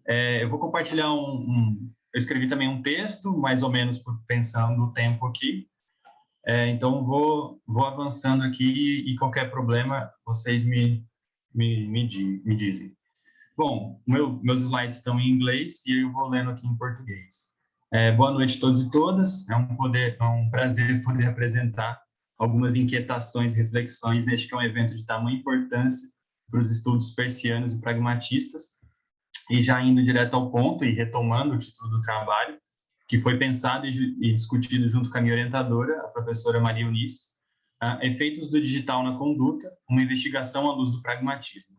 Eu vou compartilhar eu escrevi também um texto, mais ou menos pensando no tempo aqui. Então, vou avançando aqui e qualquer problema, vocês me dizem. Bom, meus slides estão em inglês e eu vou lendo aqui em português. Boa noite a todos e todas. É um prazer poder apresentar algumas inquietações e reflexões neste que é um evento de tamanha importância para os estudos persianos e pragmatistas. E já indo direto ao ponto e retomando o título do trabalho, que foi pensado e discutido junto com a minha orientadora, a professora Maria Eunice, Efeitos do Digital na Conduta, uma investigação à luz do pragmatismo.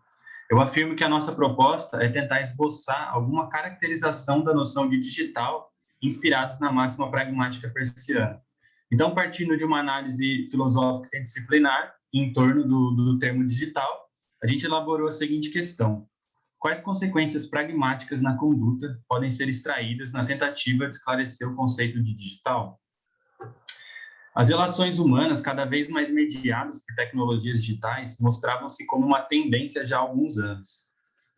Eu afirmo que a nossa proposta é tentar esboçar alguma caracterização da noção de digital inspirados na máxima pragmática persiana. Então, partindo de uma análise filosófica e disciplinar em torno do termo digital, a gente elaborou a seguinte questão: quais consequências pragmáticas na conduta podem ser extraídas na tentativa de esclarecer o conceito de digital? As relações humanas, cada vez mais mediadas por tecnologias digitais, mostravam-se como uma tendência já há alguns anos.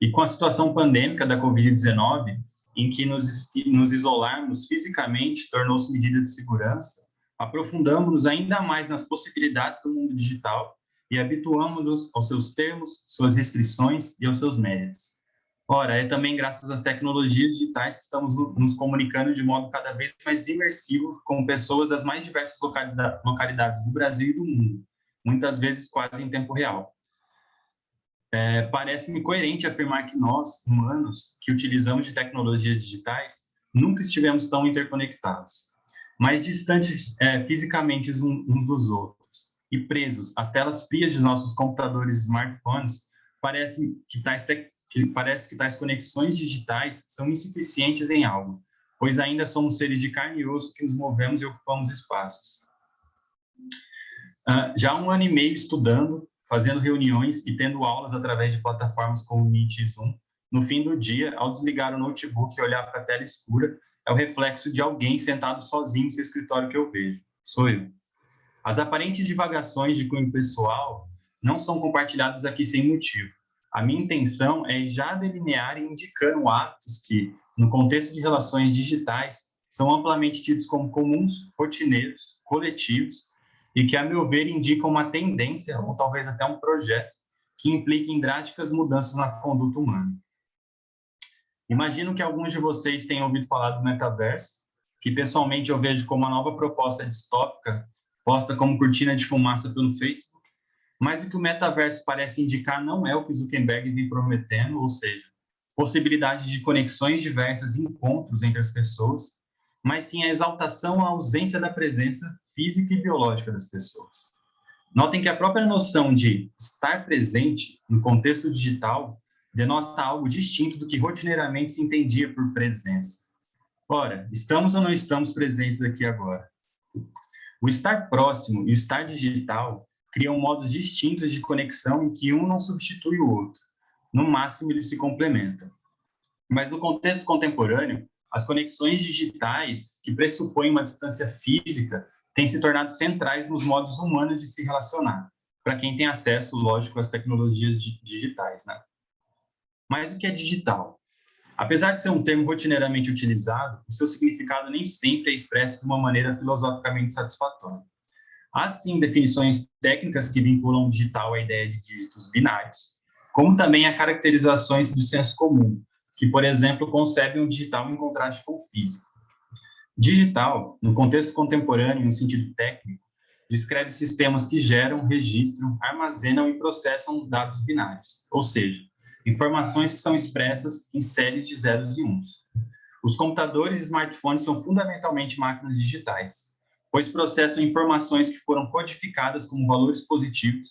E com a situação pandêmica da Covid-19, em que nos isolarmos fisicamente tornou-se medida de segurança, aprofundamos-nos ainda mais nas possibilidades do mundo digital e habituamos-nos aos seus termos, suas restrições e aos seus méritos. Ora, é também graças às tecnologias digitais que estamos nos comunicando de modo cada vez mais imersivo com pessoas das mais diversas localidades do Brasil e do mundo, muitas vezes quase em tempo real. Parece-me coerente afirmar que nós, humanos, que utilizamos de tecnologias digitais, nunca estivemos tão interconectados, mais distantes fisicamente uns dos outros e presos às telas frias de nossos computadores e smartphones. Parece que tais conexões digitais são insuficientes em algo, pois ainda somos seres de carne e osso que nos movemos e ocupamos espaços. Já há 1 ano e meio estudando, fazendo reuniões e tendo aulas através de plataformas como Meet e Zoom, no fim do dia, ao desligar o notebook e olhar para a tela escura, é o reflexo de alguém sentado sozinho em seu escritório que eu vejo. Sou eu. As aparentes divagações de cunho pessoal não são compartilhadas aqui sem motivo. A minha intenção é já delinear e indicando atos que, no contexto de relações digitais, são amplamente tidos como comuns, rotineiros, coletivos, e que, a meu ver, indicam uma tendência, ou talvez até um projeto, que implique em drásticas mudanças na conduta humana. Imagino que alguns de vocês tenham ouvido falar do metaverso, que pessoalmente eu vejo como uma nova proposta distópica, posta como cortina de fumaça pelo Facebook, mas o que o metaverso parece indicar não é o que Zuckerberg vem prometendo, ou seja, possibilidades de conexões diversas e encontros entre as pessoas, mas sim a exaltação à ausência da presença física e biológica das pessoas. Notem que a própria noção de estar presente no contexto digital denota algo distinto do que rotineiramente se entendia por presença. Ora, estamos ou não estamos presentes aqui agora? O estar próximo e o estar digital criam modos distintos de conexão em que um não substitui o outro. No máximo, eles se complementam. Mas no contexto contemporâneo, as conexões digitais, que pressupõem uma distância física, têm se tornado centrais nos modos humanos de se relacionar, para quem tem acesso, lógico, às tecnologias digitais, né? Mas o que é digital? Apesar de ser um termo rotineiramente utilizado, o seu significado nem sempre é expresso de uma maneira filosoficamente satisfatória. Há, sim, definições técnicas que vinculam o digital à ideia de dígitos binários, como também há caracterizações de senso comum, que, por exemplo, concebem o digital em contraste com o físico. Digital, no contexto contemporâneo, no sentido técnico, descreve sistemas que geram, registram, armazenam e processam dados binários, ou seja, informações que são expressas em séries de zeros e uns. Os computadores e smartphones são fundamentalmente máquinas digitais. pois processam informações que foram codificadas como valores positivos,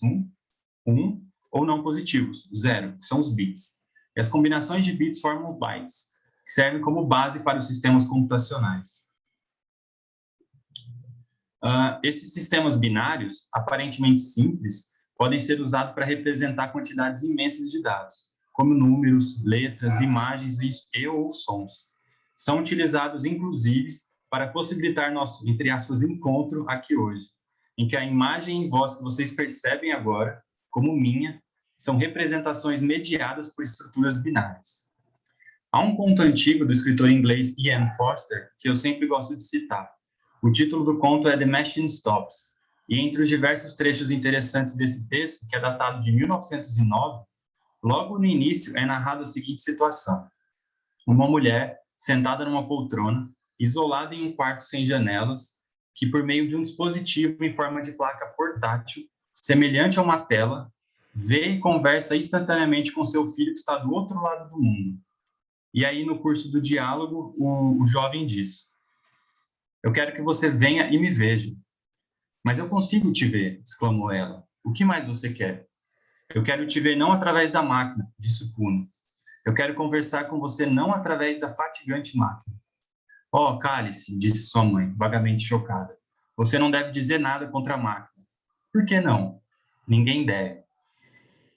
1, ou não positivos, 0, que são os bits. E as combinações de bits formam bytes, que servem como base para os sistemas computacionais. Esses sistemas binários, aparentemente simples, podem ser usados para representar quantidades imensas de dados, como números, letras, imagens ou sons. São utilizados, inclusive, para possibilitar nosso, entre aspas, encontro aqui hoje, em que a imagem e voz que vocês percebem agora, como minha, são representações mediadas por estruturas binárias. Há um conto antigo do escritor inglês Ian Forster que eu sempre gosto de citar. O título do conto é The Machine Stops, e entre os diversos trechos interessantes desse texto, que é datado de 1909, logo no início é narrada a seguinte situação. Uma mulher, sentada numa poltrona, isolada em um quarto sem janelas, que por meio de um dispositivo em forma de placa portátil, semelhante a uma tela, vê e conversa instantaneamente com seu filho que está do outro lado do mundo. E aí, no curso do diálogo, o jovem diz: eu quero que você venha e me veja. Mas eu consigo te ver, exclamou ela. O que mais você quer? Eu quero te ver não através da máquina, disse Kuno. Eu quero conversar com você não através da fatigante máquina. Oh, cale-se, disse sua mãe, vagamente chocada. Você não deve dizer nada contra a máquina. Por que não? Ninguém deve.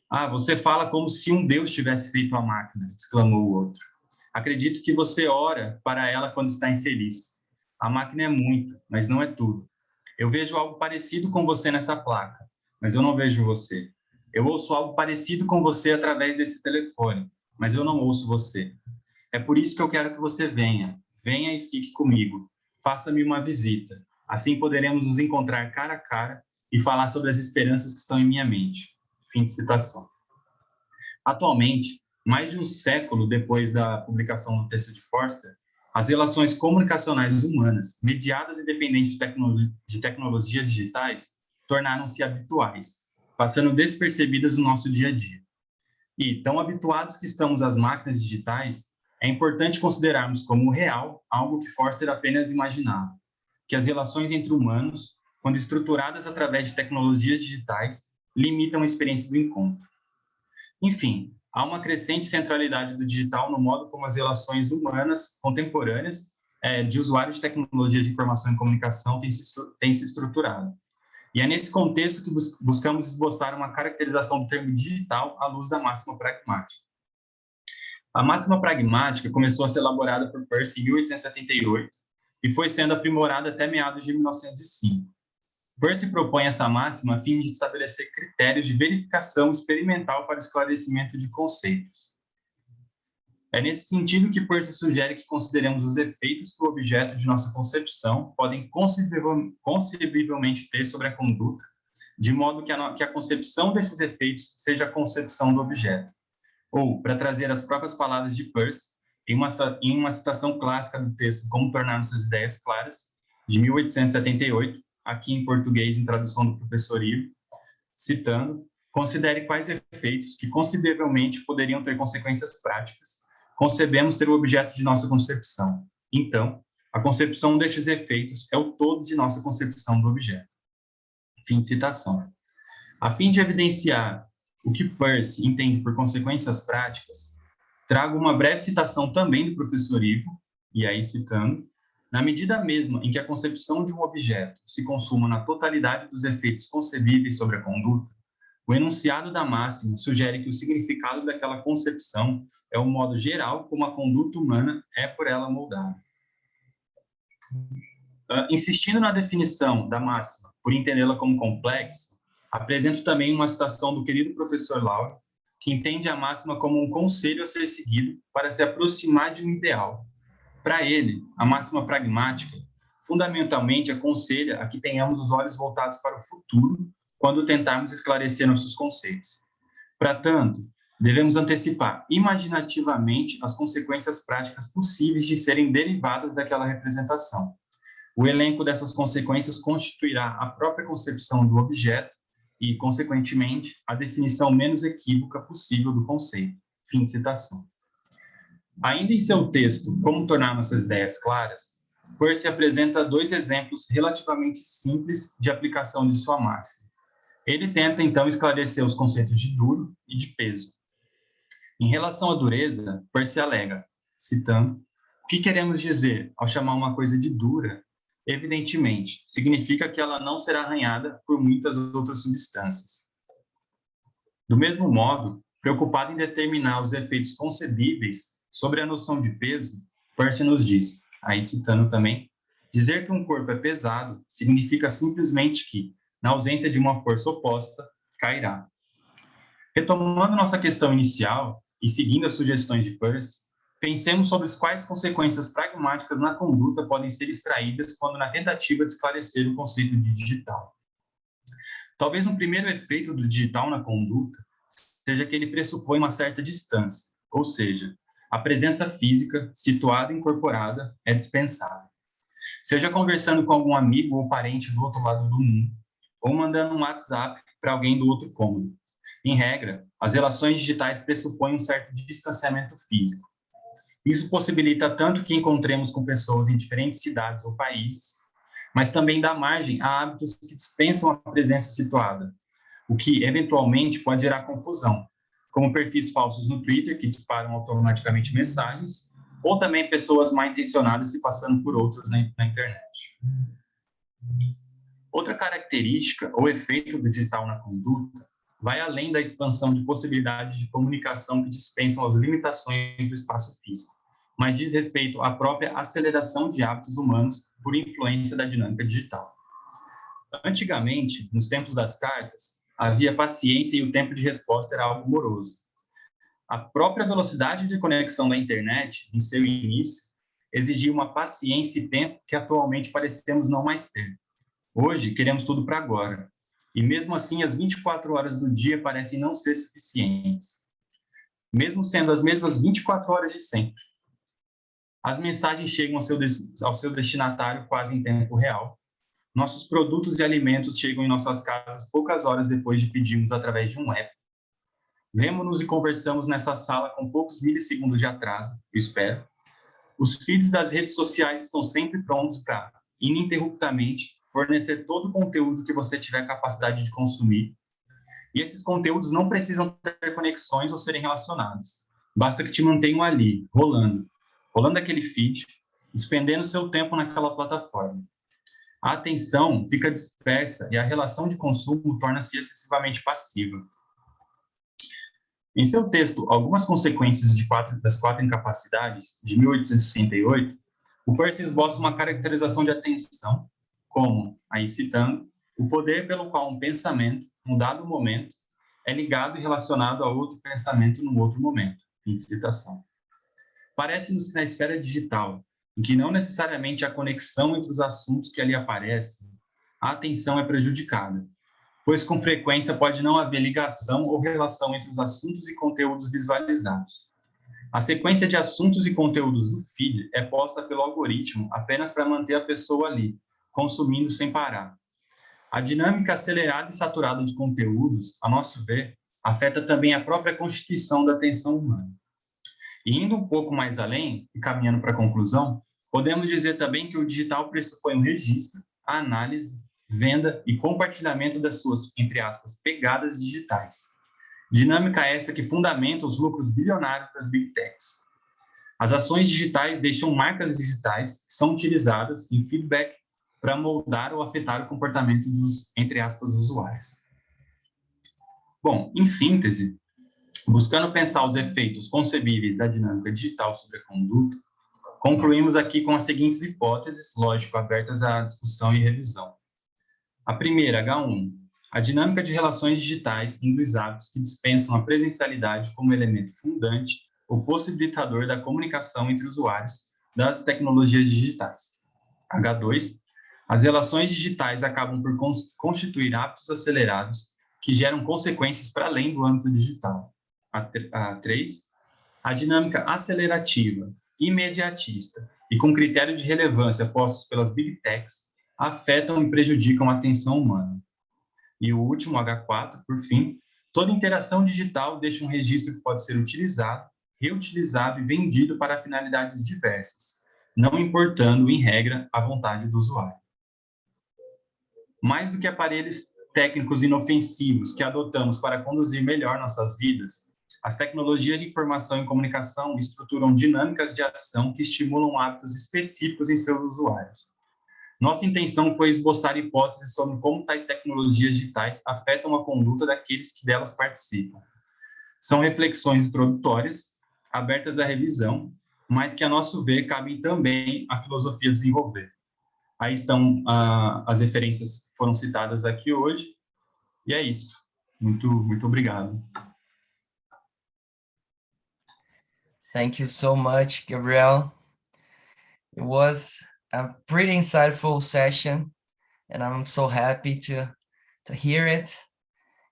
Ah, você fala como se um Deus tivesse feito a máquina, exclamou o outro. Acredito que você ora para ela quando está infeliz. A máquina é muito, mas não é tudo. Eu vejo algo parecido com você nessa placa, mas eu não vejo você. Eu ouço algo parecido com você através desse telefone, mas eu não ouço você. É por isso que eu quero que você venha. Venha e fique comigo. Faça-me uma visita. Assim poderemos nos encontrar cara a cara e falar sobre as esperanças que estão em minha mente. Fim de citação. Atualmente, mais de um século depois da publicação do texto de Forster, as relações comunicacionais humanas, mediadas e dependentes de tecnologias digitais, tornaram-se habituais, passando despercebidas no nosso dia a dia. E, tão habituados que estamos às máquinas digitais, é importante considerarmos como real algo que Forster apenas imaginava, que as relações entre humanos, quando estruturadas através de tecnologias digitais, limitam a experiência do encontro. Enfim, há uma crescente centralidade do digital no modo como as relações humanas contemporâneas de usuários de tecnologias de informação e comunicação têm se estruturado. E é nesse contexto que buscamos esboçar uma caracterização do termo digital à luz da máxima pragmática. A máxima pragmática começou a ser elaborada por Peirce em 1878 e foi sendo aprimorada até meados de 1905. Peirce propõe essa máxima a fim de estabelecer critérios de verificação experimental para o esclarecimento de conceitos. É nesse sentido que Peirce sugere que consideremos os efeitos que o objeto de nossa concepção podem concebivelmente ter sobre a conduta, de modo que a concepção desses efeitos seja a concepção do objeto. Ou, para trazer as próprias palavras de Peirce, em uma citação clássica do texto Como Tornar Nossas Ideias Claras, de 1878, aqui em português, em tradução do professor Ivo, citando, considere quais efeitos que consideravelmente poderiam ter consequências práticas concebemos ter o objeto de nossa concepção. Então, a concepção destes efeitos é o todo de nossa concepção do objeto. Fim de citação. A fim de evidenciar o que Peirce entende por consequências práticas, trago uma breve citação também do professor Ivo, e aí citando, na medida mesma em que a concepção de um objeto se consuma na totalidade dos efeitos concebíveis sobre a conduta, o enunciado da máxima sugere que o significado daquela concepção é o modo geral como a conduta humana é por ela moldada. Insistindo na definição da máxima, por entendê-la como complexa, apresento também uma citação do querido professor Lauro, que entende a máxima como um conselho a ser seguido para se aproximar de um ideal. Para ele, a máxima pragmática, fundamentalmente, aconselha a que tenhamos os olhos voltados para o futuro quando tentarmos esclarecer nossos conceitos. Para tanto, devemos antecipar imaginativamente as consequências práticas possíveis de serem derivadas daquela representação. O elenco dessas consequências constituirá a própria concepção do objeto e, consequentemente, a definição menos equívoca possível do conceito. Fim de citação. Ainda em seu texto, Como Tornar Nossas Ideias Claras, Peirce apresenta dois exemplos relativamente simples de aplicação de sua máxima. Ele tenta, então, esclarecer os conceitos de duro e de peso. Em relação à dureza, Peirce alega, citando, o que queremos dizer ao chamar uma coisa de dura? Evidentemente, significa que ela não será arranhada por muitas outras substâncias. Do mesmo modo, preocupado em determinar os efeitos concebíveis sobre a noção de peso, Peirce nos diz, aí citando também, dizer que um corpo é pesado significa simplesmente que, na ausência de uma força oposta, cairá. Retomando nossa questão inicial e seguindo as sugestões de Peirce, pensemos sobre quais consequências pragmáticas na conduta podem ser extraídas quando na tentativa de esclarecer o conceito de digital. Talvez um primeiro efeito do digital na conduta seja que ele pressupõe uma certa distância, ou seja, a presença física, situada e incorporada, é dispensável. Seja conversando com algum amigo ou parente do outro lado do mundo, ou mandando um WhatsApp para alguém do outro cômodo. Em regra, as relações digitais pressupõem um certo distanciamento físico. Isso possibilita tanto que encontremos com pessoas em diferentes cidades ou países, mas também dá margem a hábitos que dispensam a presença situada, o que, eventualmente, pode gerar confusão, como perfis falsos no Twitter, que disparam automaticamente mensagens, ou também pessoas mal intencionadas se passando por outros na internet. Outra característica ou efeito do digital na conduta vai além da expansão de possibilidades de comunicação que dispensam as limitações do espaço físico, mas diz respeito à própria aceleração de hábitos humanos por influência da dinâmica digital. Antigamente, nos tempos das cartas, havia paciência e o tempo de resposta era algo moroso. A própria velocidade de conexão da internet, em seu início, exigia uma paciência e tempo que atualmente parecemos não mais ter. Hoje, queremos tudo para agora. E mesmo assim, as 24 horas do dia parecem não ser suficientes. Mesmo sendo as mesmas 24 horas de sempre. As mensagens chegam ao seu destinatário quase em tempo real. Nossos produtos e alimentos chegam em nossas casas poucas horas depois de pedirmos através de um app. Vemo-nos e conversamos nessa sala com poucos milissegundos de atraso, eu espero. Os feeds das redes sociais estão sempre prontos para, ininterruptamente, fornecer todo o conteúdo que você tiver capacidade de consumir. E esses conteúdos não precisam ter conexões ou serem relacionados. Basta que te mantenham ali, rolando aquele feed, despendendo seu tempo naquela plataforma. A atenção fica dispersa e a relação de consumo torna-se excessivamente passiva. Em seu texto, Algumas Consequências das Quatro Incapacidades, de 1868, o Peirce esboça uma caracterização de atenção como, aí citando, o poder pelo qual um pensamento, num dado momento, é ligado e relacionado a outro pensamento num outro momento. Fim de citação. Parece-nos que na esfera digital, em que não necessariamente há conexão entre os assuntos que ali aparecem, a atenção é prejudicada, pois com frequência pode não haver ligação ou relação entre os assuntos e conteúdos visualizados. A sequência de assuntos e conteúdos do feed é posta pelo algoritmo apenas para manter a pessoa ali, consumindo sem parar. A dinâmica acelerada e saturada de conteúdos, a nosso ver, afeta também a própria constituição da atenção humana. E indo um pouco mais além, e caminhando para a conclusão, podemos dizer também que o digital pressupõe o registro, a análise, venda e compartilhamento das suas, entre aspas, pegadas digitais. Dinâmica essa que fundamenta os lucros bilionários das Big Techs. As ações digitais deixam marcas digitais que são utilizadas em feedback para moldar ou afetar o comportamento dos, entre aspas, usuários. Bom, em síntese, buscando pensar os efeitos concebíveis da dinâmica digital sobre a conduta, concluímos aqui com as seguintes hipóteses, lógico, abertas à discussão e revisão. A primeira, H1, a dinâmica de relações digitais induz hábitos que dispensam a presencialidade como elemento fundante ou possibilitador da comunicação entre usuários das tecnologias digitais. H2, as relações digitais acabam por constituir hábitos acelerados que geram consequências para além do âmbito digital. A 3, a dinâmica acelerativa, imediatista e com critério de relevância postos pelas Big Techs afetam e prejudicam a atenção humana. E o último, H4, por fim, toda interação digital deixa um registro que pode ser utilizado, reutilizado e vendido para finalidades diversas, não importando, em regra, a vontade do usuário. Mais do que aparelhos técnicos inofensivos que adotamos para conduzir melhor nossas vidas, as tecnologias de informação e comunicação estruturam dinâmicas de ação que estimulam hábitos específicos em seus usuários. Nossa intenção foi esboçar hipóteses sobre como tais tecnologias digitais afetam a conduta daqueles que delas participam. São reflexões introdutórias, abertas à revisão, mas que, a nosso ver, cabem também à filosofia desenvolver. Aí estão as referências que foram citadas aqui hoje, e é isso. Muito obrigado. Thank you so much, Gabriel. It was a pretty insightful session, and I'm so happy to hear it.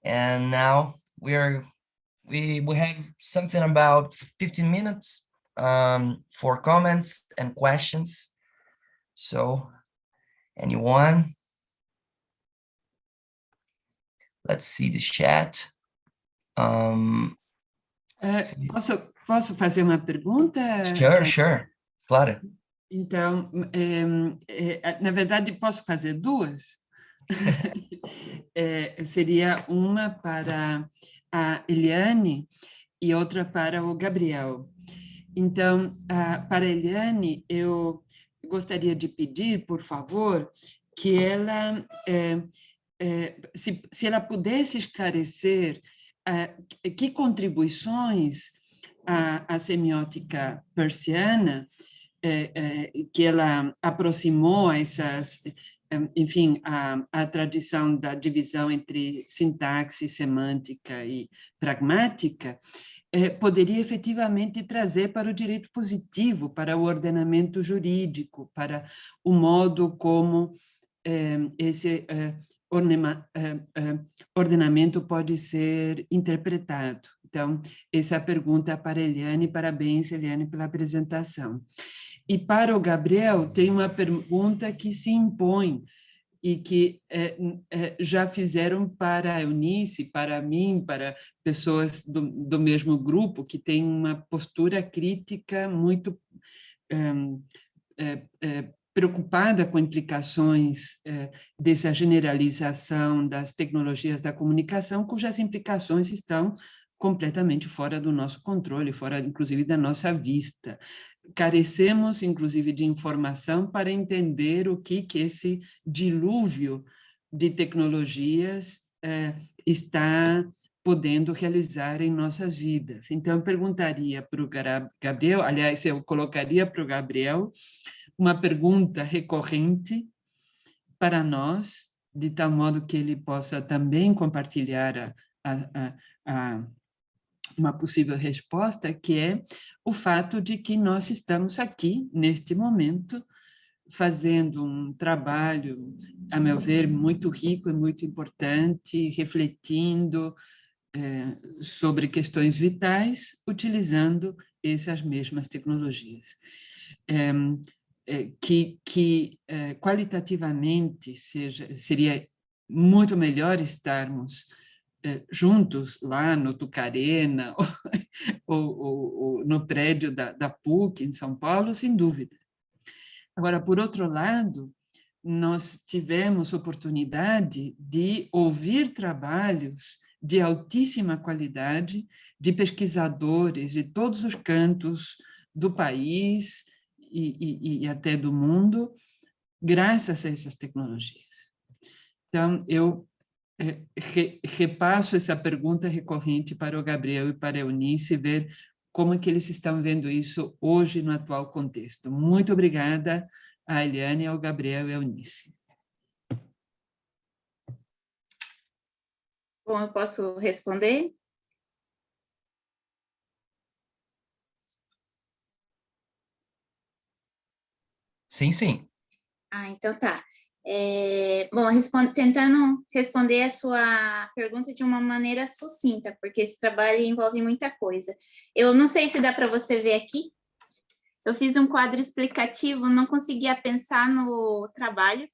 And now we have something about 15 minutes for comments and questions. So, anyone? Let's see the chat. Posso fazer uma pergunta? Sure. Claro. Então, na verdade, posso fazer duas? Seria uma para a Eliane e outra para o Gabriel. Então, para a Eliane, eu gostaria de pedir, por favor, que ela, se ela pudesse esclarecer que contribuições a semiótica peirciana, que ela aproximou essas, enfim, a tradição da divisão entre sintaxe, semântica e pragmática, poderia efetivamente trazer para o direito positivo, para o ordenamento jurídico, para o modo como esse ordenamento pode ser interpretado. Então, essa é a pergunta para a Eliane. Parabéns, Eliane, pela apresentação. E para o Gabriel, tem uma pergunta que se impõe e que já fizeram para a Eunice, para mim, para pessoas do mesmo grupo, que têm uma postura crítica muito preocupada com implicações dessa generalização das tecnologias da comunicação, cujas implicações estão completamente fora do nosso controle, fora, inclusive, da nossa vista. Carecemos, inclusive, de informação para entender o que esse dilúvio de tecnologias está podendo realizar em nossas vidas. Então, eu perguntaria para o Gabriel, aliás, eu colocaria para o Gabriel uma pergunta recorrente para nós, de tal modo que ele possa também compartilhar uma possível resposta, que é o fato de que nós estamos aqui, neste momento, fazendo um trabalho, a meu ver, muito rico e muito importante, refletindo sobre questões vitais, utilizando essas mesmas tecnologias. Que qualitativamente seria muito melhor estarmos juntos lá no Tucarena ou no prédio da PUC em São Paulo, sem dúvida. Agora, por outro lado, nós tivemos oportunidade de ouvir trabalhos de altíssima qualidade de pesquisadores de todos os cantos do país e até do mundo, graças a essas tecnologias. Então, eu repasso essa pergunta recorrente para o Gabriel e para a Eunice, ver como é que eles estão vendo isso hoje no atual contexto. Muito obrigada a Eliane, ao Gabriel e a Eunice. Bom, eu posso responder? Sim. Então tá. Bom, tentando responder a sua pergunta de uma maneira sucinta, porque esse trabalho envolve muita coisa. Eu não sei se dá para você ver aqui. Eu fiz um quadro explicativo, não conseguia pensar no trabalho.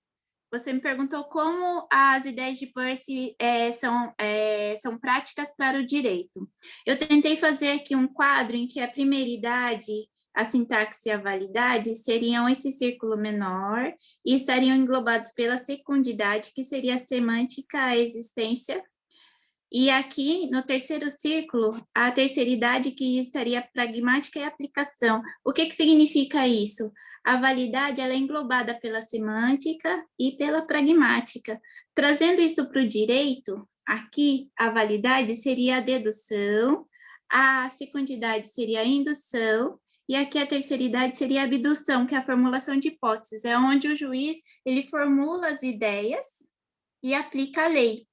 Você me perguntou como as ideias de Peirce são práticas para o direito. Eu tentei fazer aqui um quadro em que a primeira idade, a sintaxe e a validade seriam esse círculo menor e estariam englobados pela secundidade, que seria a semântica, a existência. E aqui, no terceiro círculo, a terceiridade, que estaria pragmática e aplicação. O que significa isso? A validade ela é englobada pela semântica e pela pragmática. Trazendo isso para o direito, aqui a validade seria a dedução, a secundidade seria a indução, e aqui a terceiridade seria a abdução, que é a formulação de hipóteses, é onde o juiz ele formula as ideias e aplica a lei.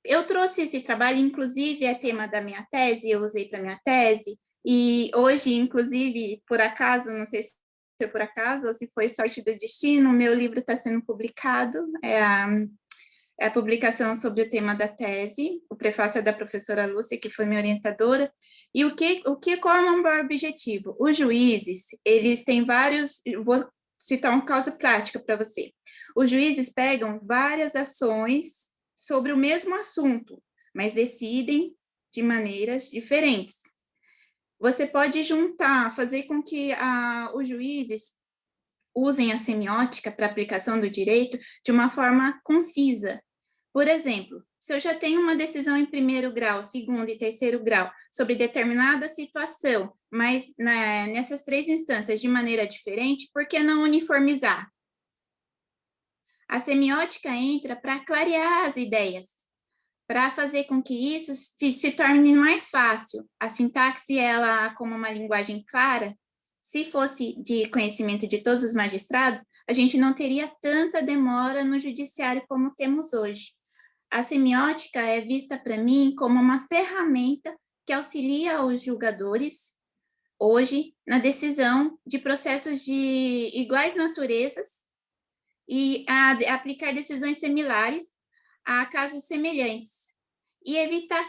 Eu trouxe esse trabalho, inclusive é tema da minha tese, eu usei para minha tese, e hoje, inclusive, por acaso, não sei se foi por acaso ou se foi sorte do destino, o meu livro está sendo publicado, é a publicação sobre o tema da tese, o prefácio é da professora Lúcia, que foi minha orientadora, e qual é o maior objetivo? Os juízes, eles têm vários, vou citar uma causa prática para você, os juízes pegam várias ações sobre o mesmo assunto, mas decidem de maneiras diferentes. Você pode juntar, fazer com que os juízes usem a semiótica para aplicação do direito de uma forma concisa. Por exemplo, se eu já tenho uma decisão em primeiro grau, segundo e terceiro grau sobre determinada situação, mas nessas três instâncias de maneira diferente, por que não uniformizar? A semiótica entra para clarear as ideias, para fazer com que isso se torne mais fácil. A sintaxe, ela, como uma linguagem clara, se fosse de conhecimento de todos os magistrados, a gente não teria tanta demora no judiciário como temos hoje. A semiótica é vista para mim como uma ferramenta que auxilia os julgadores, hoje, na decisão de processos de iguais naturezas, e aplicar decisões similares a casos semelhantes. E evitar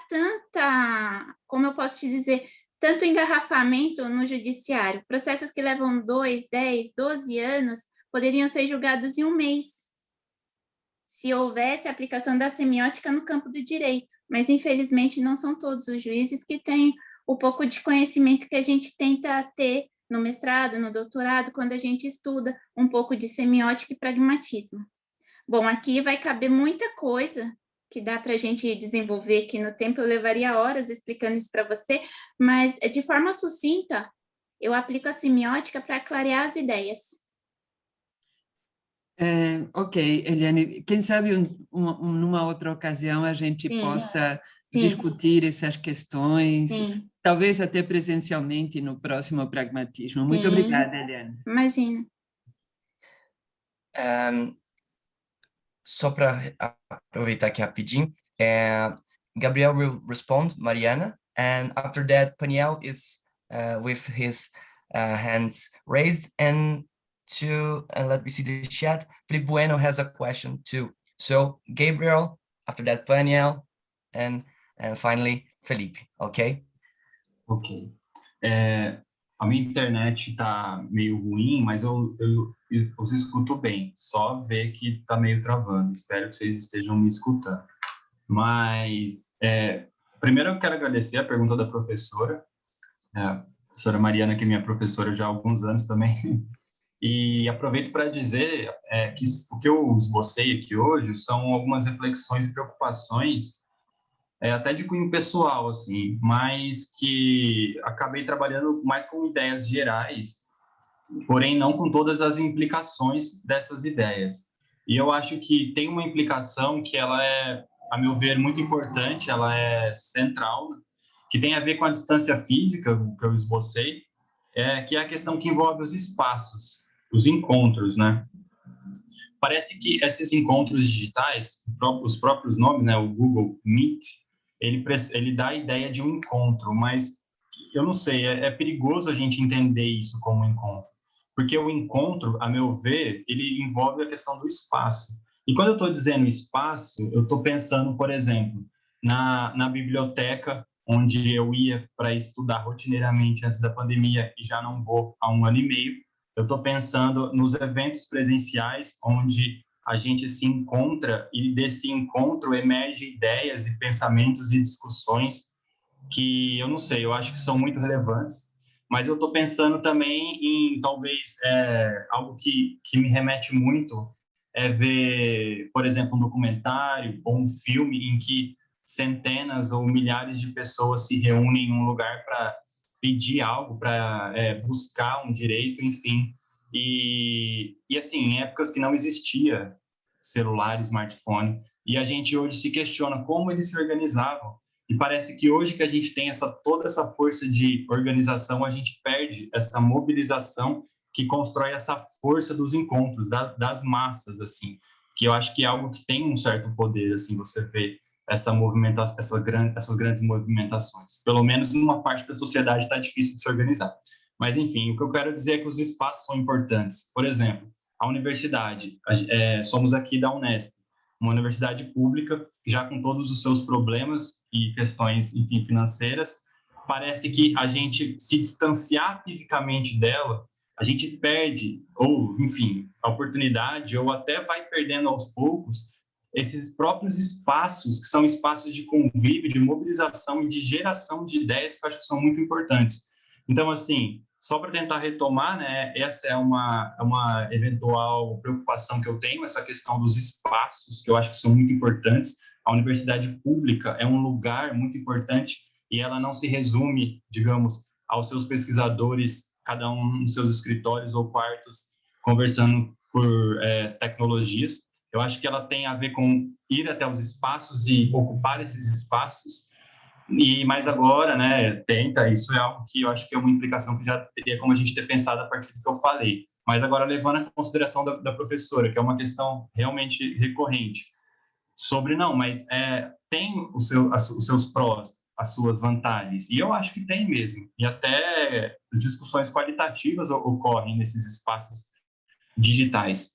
como eu posso te dizer, tanto engarrafamento no judiciário. Processos que levam 2, 10, 12 anos poderiam ser julgados em um mês, se houvesse aplicação da semiótica no campo do direito. Mas, infelizmente, não são todos os juízes que têm o pouco de conhecimento que a gente tenta ter no mestrado, no doutorado, quando a gente estuda um pouco de semiótica e pragmatismo. Bom, aqui vai caber muita coisa que dá para a gente desenvolver aqui no tempo, eu levaria horas explicando isso para você, mas de forma sucinta, eu aplico a semiótica para clarear as ideias. Ok, Eliane, quem sabe numa outra ocasião a gente possa discutir essas questões, talvez até presencialmente no próximo Pragmatismo. Muito obrigada, Eliane. Imagina. Só para aproveitar aqui rapidinho, Gabriel will respond, Mariana, and after that, Paniel is with his hands raised, and let me see the chat. Felipe Bueno has a question too. So Gabriel, after that, Paniel, and finally, Felipe, ok? Ok. A minha internet está meio ruim, mas eu os escuto bem. Só ver que está meio travando. Espero que vocês estejam me escutando. Mas, primeiro eu quero agradecer a pergunta da professora, a professora Mariana, que é minha professora já há alguns anos também. E aproveito para dizer que o que eu esbocei aqui hoje são algumas reflexões e preocupações até de cunho pessoal, assim, mas que acabei trabalhando mais com ideias gerais, porém não com todas as implicações dessas ideias. E eu acho que tem uma implicação que ela é, a meu ver, muito importante, ela é central, que tem a ver com a distância física, que eu esbocei, que é a questão que envolve os espaços, os encontros, né? Parece que esses encontros digitais, os próprios nomes, né, o Google Meet, ele dá a ideia de um encontro, mas eu não sei, é perigoso a gente entender isso como um encontro, porque o encontro, a meu ver, ele envolve a questão do espaço. E quando eu estou dizendo espaço, eu estou pensando, por exemplo, na biblioteca, onde eu ia para estudar rotineiramente antes da pandemia e já não vou há 1 ano e meio. Eu estou pensando nos eventos presenciais, onde a gente se encontra e desse encontro emerge ideias e pensamentos e discussões que, eu não sei, eu acho que são muito relevantes, Mas eu estou pensando também em, talvez, algo que me remete muito é ver, por exemplo, um documentário ou um filme em que centenas ou milhares de pessoas se reúnem em um lugar para pedir algo, para buscar um direito, enfim. E assim, em épocas que não existia celular, smartphone, e a gente hoje se questiona como eles se organizavam. E parece que hoje que a gente tem toda essa força de organização, a gente perde essa mobilização que constrói essa força dos encontros, das massas, assim, que eu acho que é algo que tem um certo poder, assim, você vê essa movimentação, essas grandes movimentações. Pelo menos numa parte da sociedade está difícil de se organizar. Mas, enfim, o que eu quero dizer é que os espaços são importantes. Por exemplo, a universidade, somos aqui da Unesp, uma universidade pública, já com todos os seus problemas e questões, enfim, financeiras, parece que a gente se distanciar fisicamente dela, a gente perde, ou, enfim, a oportunidade, ou até vai perdendo aos poucos, esses próprios espaços, que são espaços de convívio, de mobilização e de geração de ideias, que eu acho que são muito importantes. Então, assim, só para tentar retomar, né, essa é uma eventual preocupação que eu tenho, essa questão dos espaços, que eu acho que são muito importantes. A universidade pública é um lugar muito importante e ela não se resume, digamos, aos seus pesquisadores, cada um nos seus escritórios ou quartos, conversando por tecnologias. Eu acho que ela tem a ver com ir até os espaços e ocupar esses espaços. Mas agora, né, isso é algo que eu acho que é uma implicação que já teria como a gente ter pensado a partir do que eu falei. Mas agora, levando em consideração da professora, que é uma questão realmente recorrente, mas tem os seus prós, as suas vantagens, e eu acho que tem mesmo, e até discussões qualitativas ocorrem nesses espaços digitais.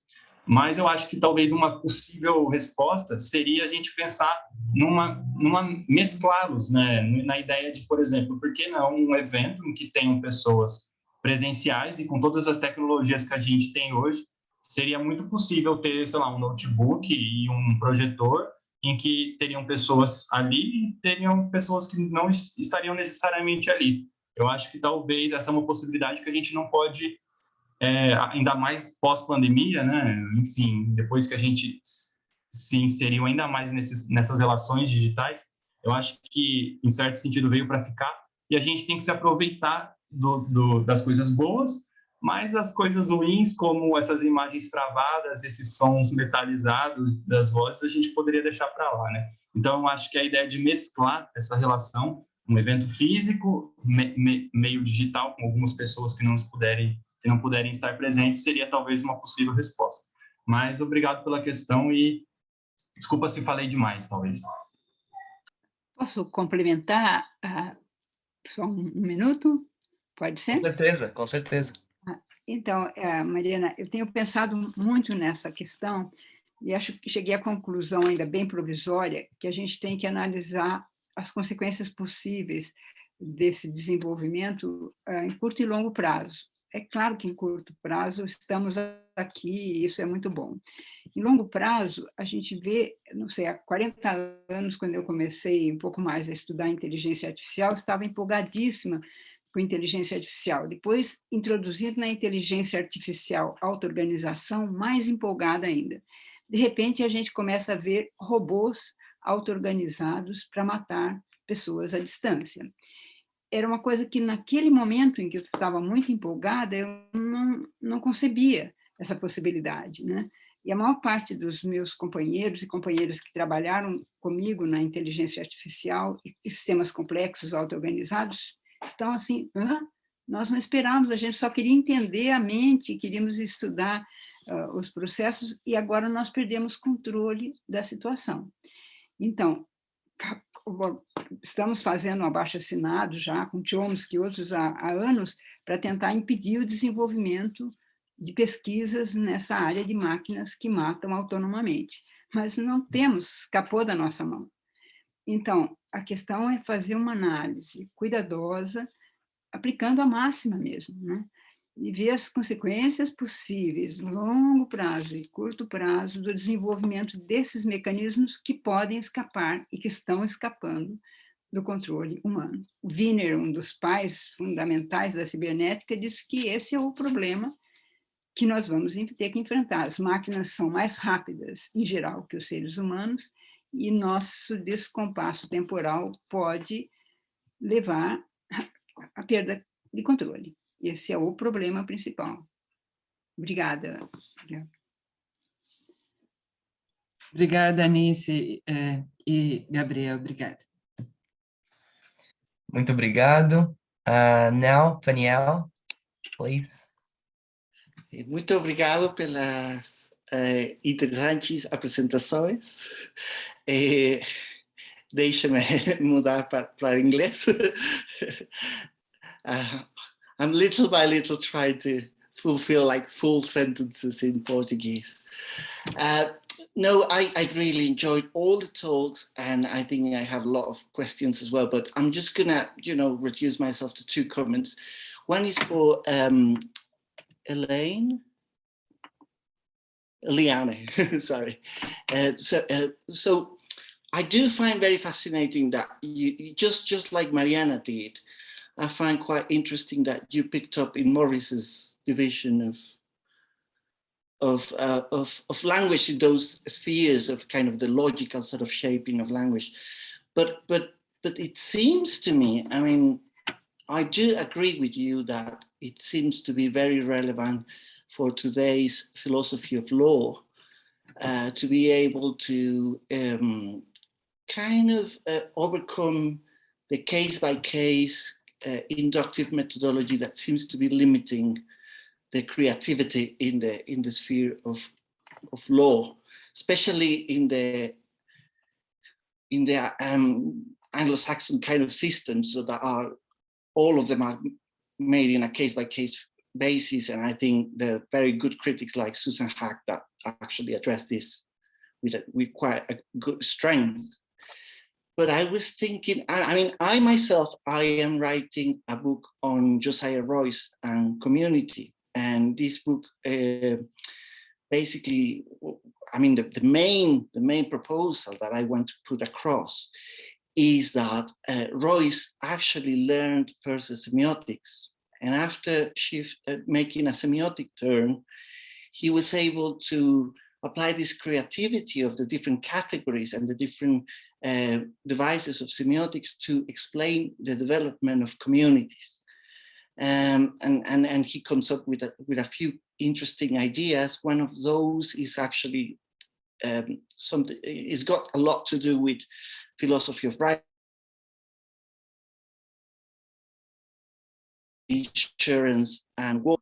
Mas eu acho que talvez uma possível resposta seria a gente pensar numa mesclá-los, né? Na ideia de, por exemplo, por que não um evento em que tenham pessoas presenciais e com todas as tecnologias que a gente tem hoje, seria muito possível ter, sei lá, um notebook e um projetor em que teriam pessoas ali e teriam pessoas que não estariam necessariamente ali. Eu acho que talvez essa é uma possibilidade que a gente não pode ainda mais pós-pandemia, né? Enfim, depois que a gente se inseriu ainda mais nessas relações digitais, eu acho que, em certo sentido, veio para ficar e a gente tem que se aproveitar das coisas boas, mas as coisas ruins, como essas imagens travadas, esses sons metalizados das vozes, a gente poderia deixar para lá, né? Então, eu acho que a ideia de mesclar essa relação, um evento físico, meio digital, com algumas pessoas que não puderem estar presentes, seria talvez uma possível resposta. Mas obrigado pela questão e desculpa se falei demais, talvez. Posso complementar só um minuto? Pode ser? Com certeza, com certeza. Então, Mariana, eu tenho pensado muito nessa questão e acho que cheguei à conclusão, ainda bem provisória, que a gente tem que analisar as consequências possíveis desse desenvolvimento em curto e longo prazo. É claro que em curto prazo estamos aqui e isso é muito bom. Em longo prazo, a gente vê, não sei, há 40 anos, quando eu comecei um pouco mais a estudar inteligência artificial, estava empolgadíssima com inteligência artificial. Depois, introduzindo na inteligência artificial auto-organização, mais empolgada ainda. De repente, a gente começa a ver robôs auto-organizados para matar pessoas à distância. Era uma coisa que, naquele momento em que eu estava muito empolgada, eu não concebia essa possibilidade, né? E a maior parte dos meus companheiros e companheiras que trabalharam comigo na inteligência artificial e sistemas complexos auto-organizados estão assim, nós não esperávamos, a gente só queria entender a mente, queríamos estudar os processos e agora nós perdemos controle da situação. Então, estamos fazendo um abaixo-assinado já com Chomsky e outros há anos para tentar impedir o desenvolvimento de pesquisas nessa área de máquinas que matam autonomamente. Mas não temos, escapou da nossa mão. Então, a questão é fazer uma análise cuidadosa, aplicando a máxima mesmo, né? E ver as consequências possíveis, longo prazo e curto prazo, do desenvolvimento desses mecanismos que podem escapar e que estão escapando do controle humano. O Wiener, um dos pais fundamentais da cibernética, disse que esse é o problema que nós vamos ter que enfrentar. As máquinas são mais rápidas, em geral, que os seres humanos, e nosso descompasso temporal pode levar à perda de controle. Esse é o problema principal. Obrigada. Obrigada, Anice e Gabriel. Obrigada. Muito obrigado. Now, Daniel, please. Muito obrigado pelas interessantes apresentações. Deixa-me mudar para inglês. I'm little by little trying to fulfill like full sentences in Portuguese. No, I really enjoyed all the talks, and I think I have a lot of questions as well, but I'm just gonna, reduce myself to 2 comments. One is for Eliane, sorry. So I do find very fascinating that you just like Mariana did, I find quite interesting that you picked up in Morris's division of language in those spheres of kind of the logical sort of shaping of language. But it seems to me, I mean, I do agree with you that it seems to be very relevant for today's philosophy of law to be able to kind of overcome the case-by-case inductive methodology that seems to be limiting the creativity in the sphere of law, especially in the Anglo-Saxon kind of systems, so that all of them are made in a case-by-case basis, and I think the very good critics like Susan Hack that actually address this with quite a good strength. But I was thinking, I mean, I myself, I am writing a book on Josiah Royce and community. And this book, basically, I mean, the main proposal that I want to put across is that Royce actually learned Peirce's semiotics. And after making a semiotic turn, he was able to apply this creativity of the different categories and the different devices of semiotics to explain the development of communities. And he comes up with a few interesting ideas. One of those is actually something, it's got a lot to do with philosophy of right, insurance and war.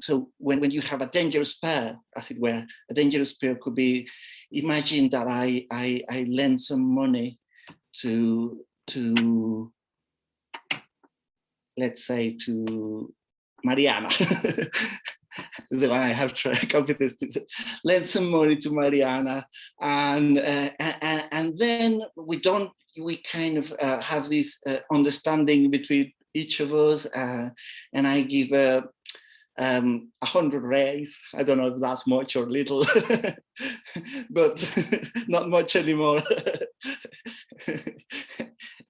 So when you have a dangerous pair, as it were, a dangerous pair could be, imagine that I lend some money to let's say to Mariana. So I have confidence to lend some money to Mariana, and then we kind of have this understanding between each of us, and I give 100 reais. I don't know if that's much or little, but not much anymore.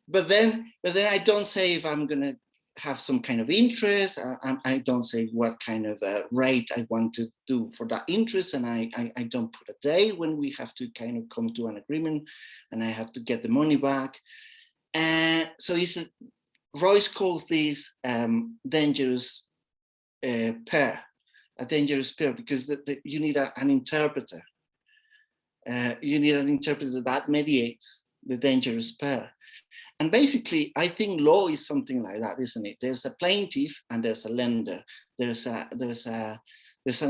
But then I don't say if I'm gonna have some kind of interest. I don't say what kind of rate I want to do for that interest, and I don't put a day when we have to kind of come to an agreement, and I have to get the money back. And so Royce calls this dangerous pair, a dangerous pair, because you need an interpreter. You need an interpreter that mediates the dangerous pair. And basically, I think law is something like that, isn't it? There's a plaintiff and there's a lender. There's an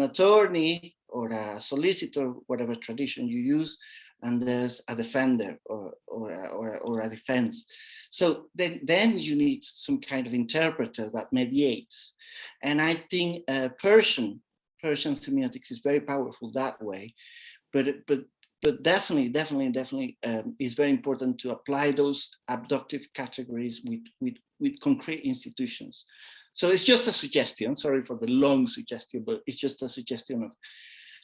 attorney or a solicitor, whatever tradition you use, and there's a defender or a defense. So then you need some kind of interpreter that mediates. And I think Persian semiotics is very powerful that way, but definitely is very important to apply those abductive categories with concrete institutions. So it's just a suggestion, sorry for the long suggestion, but it's just a suggestion of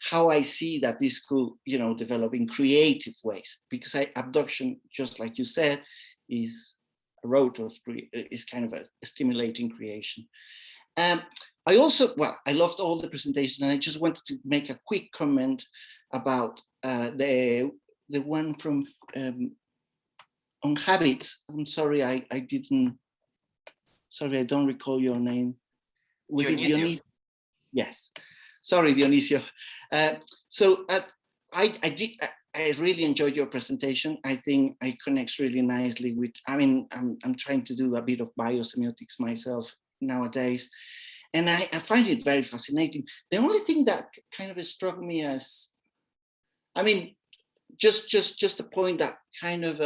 how I see that this could, develop in creative ways, because abduction, just like you said, is a road of is kind of a stimulating creation. I also, well, I loved all the presentations, and I just wanted to make a quick comment about the one from on habits. I'm sorry, I didn't. Sorry, I don't recall your name. Was it Dionisio? Yes. Sorry, Dionisio. I really enjoyed your presentation. I think it connects really nicely with, I mean, I'm trying to do a bit of biosemiotics myself nowadays, and I find it very fascinating. The only thing that kind of struck me as, I mean, just a point that kind of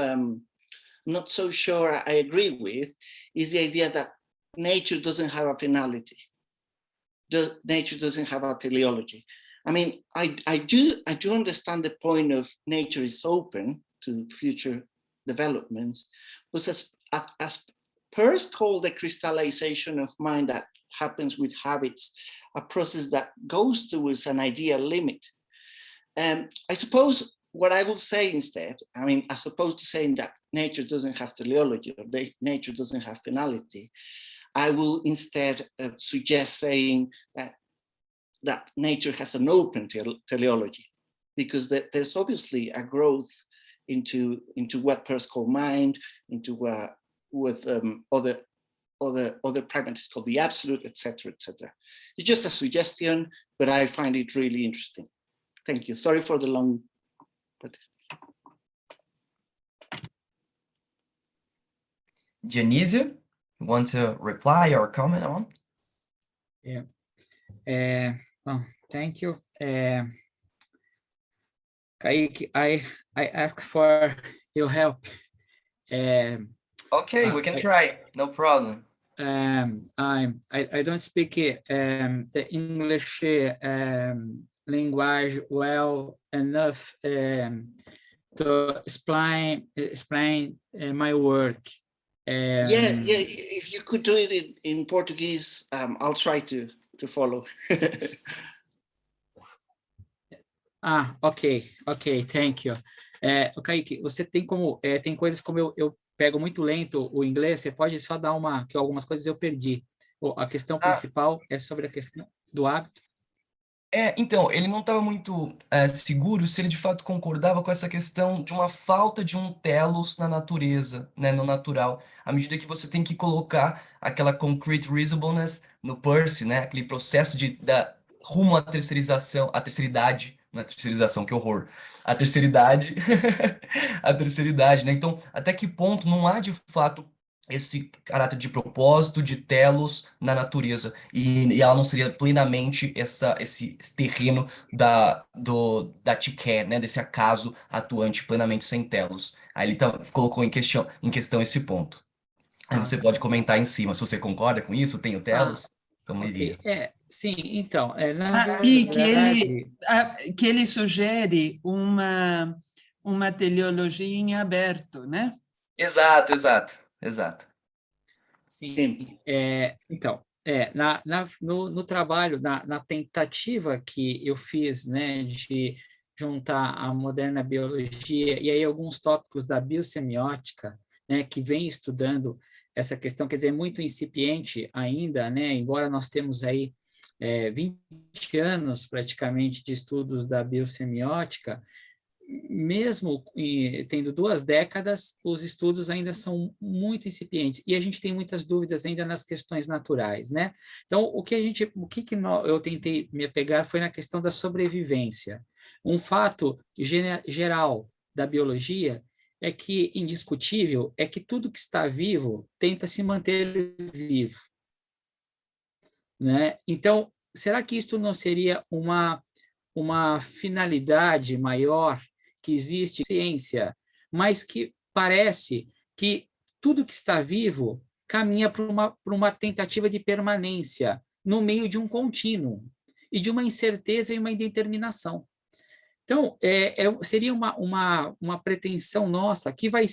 not so sure I agree with, is the idea that nature doesn't have a finality. Nature doesn't have a teleology. I mean, I do understand the point of nature is open to future developments, but as Peirce called the crystallization of mind that happens with habits, a process that goes towards an ideal limit. I suppose what I will say instead, I mean, as opposed to saying that nature doesn't have teleology or nature doesn't have finality, I will instead suggest saying that nature has an open teleology, because there's obviously a growth into what Peirce called mind, into what other pragmatists call the absolute, etc., etc. It's just a suggestion, but I find it really interesting. Thank you. Sorry for the long. Dionisio, you want to reply or comment on? Yeah. Well, thank you. Kaique, I ask for your help. Okay, we can try. No problem. I don't speak the English language well enough to explain my work. Yeah. If you could do it in Portuguese, I'll try to follow. Ok, thank you. Kaique, você tem como, tem coisas como eu pego muito lento o inglês, você pode só dar que algumas coisas eu perdi. A questão principal é sobre a questão do hábito. Então, ele não estava muito seguro se ele de fato concordava com essa questão de uma falta de um telos na natureza, né, no natural, à medida que você tem que colocar aquela concrete reasonableness no Peirce, né, aquele processo rumo à terceirização, à terceiridade, não é terceirização, que horror, a terceiridade, a terceiridade, né, então, até que ponto não há de fato esse caráter de propósito, de telos na natureza, e ela não seria plenamente esse terreno da Tchiké, né, desse acaso atuante plenamente sem telos. Aí ele colocou em questão esse ponto. Aí você pode comentar em cima, se você concorda com isso, tem o telos, como iria. Sim, então, e que ele sugere uma teleologia em aberto, né? Exato. Sim, então, no trabalho, na tentativa que eu fiz, né, de juntar a moderna biologia e aí alguns tópicos da biosemiótica, né, que vem estudando essa questão, quer dizer, muito incipiente ainda, né, embora nós temos aí 20 anos praticamente de estudos da biosemiótica, mesmo tendo 2 décadas, os estudos ainda são muito incipientes e a gente tem muitas dúvidas ainda nas questões naturais, né? Então, eu tentei me apegar foi na questão da sobrevivência. Um fato geral da biologia é que, indiscutível, é que tudo que está vivo tenta se manter vivo, né? Então, será que isso não seria uma finalidade maior que existe em ciência, mas que parece que tudo que está vivo caminha para uma tentativa de permanência no meio de um contínuo e de uma incerteza e uma indeterminação. Então, seria uma pretensão nossa que vai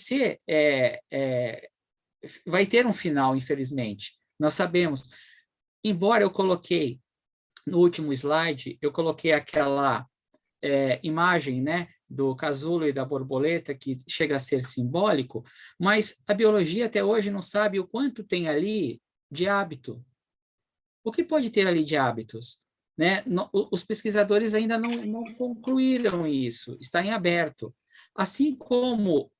ter um final, infelizmente. Nós sabemos, embora eu coloquei no último slide, eu coloquei aquela imagem, né, do casulo e da borboleta, que chega a ser simbólico, mas a biologia até hoje não sabe o quanto tem ali de hábito. O que pode ter ali de hábitos? Né? Os pesquisadores ainda não concluíram isso, está em aberto. Assim como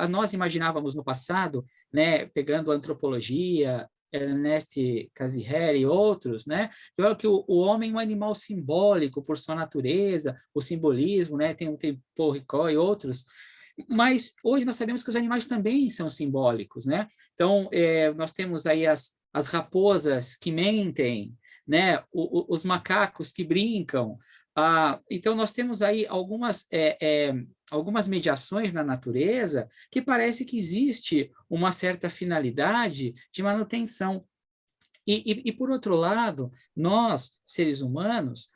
nós imaginávamos no passado, né, pegando a antropologia, Ernest Cassirer e outros, né, que o homem é um animal simbólico por sua natureza, o simbolismo, né, tem Paul Ricoeur e outros, mas hoje nós sabemos que os animais também são simbólicos, né? Então, nós temos aí as raposas que mentem, né? Os macacos que brincam. Então, nós temos aí algumas mediações na natureza que parece que existe uma certa finalidade de manutenção. E por outro lado, nós, seres humanos,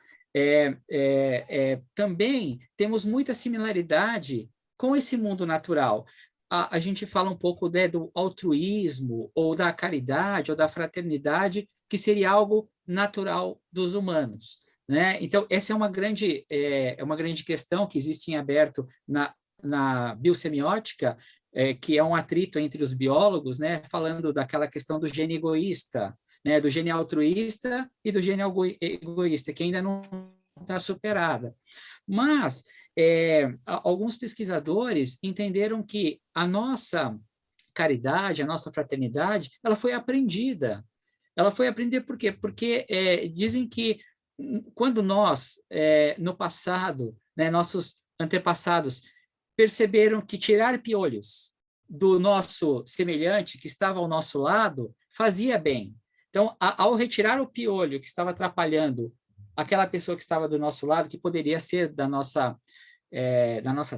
também temos muita similaridade com esse mundo natural. A gente fala um pouco, né, do altruísmo, ou da caridade, ou da fraternidade, que seria algo natural dos humanos, né? Então, essa é uma grande questão que existe em aberto na biosemiótica, que é um atrito entre os biólogos, né, falando daquela questão do gene egoísta, né, do gene altruísta e do gene egoísta, que ainda não está superada. Mas alguns pesquisadores entenderam que a nossa caridade, a nossa fraternidade, ela foi aprendida. Ela foi aprendida por quê? Porque dizem que quando nós, no passado, né, nossos antepassados perceberam que tirar piolhos do nosso semelhante que estava ao nosso lado fazia bem. Então, ao retirar o piolho que estava atrapalhando aquela pessoa que estava do nosso lado, que poderia ser da nossa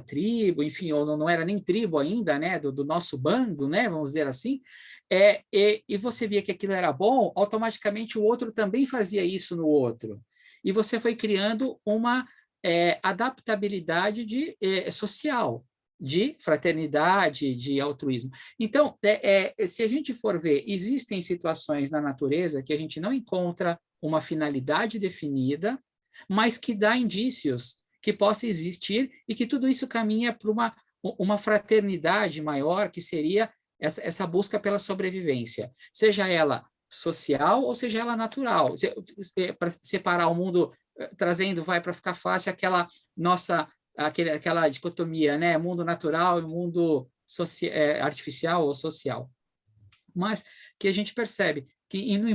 tribo, enfim, ou não era nem tribo ainda, né, do nosso bando, né, vamos dizer assim, e você via que aquilo era bom, automaticamente o outro também fazia isso no outro. E você foi criando uma adaptabilidade social, de fraternidade, de altruísmo. Então, se a gente for ver, existem situações na natureza que a gente não encontra uma finalidade definida, mas que dá indícios que possa existir e que tudo isso caminha para uma fraternidade maior, que seria essa busca pela sobrevivência, seja ela social ou seja ela natural. Para separar o mundo, trazendo, vai para ficar fácil, aquela dicotomia, né? Mundo natural e mundo artificial ou social. Mas que a gente percebe que, não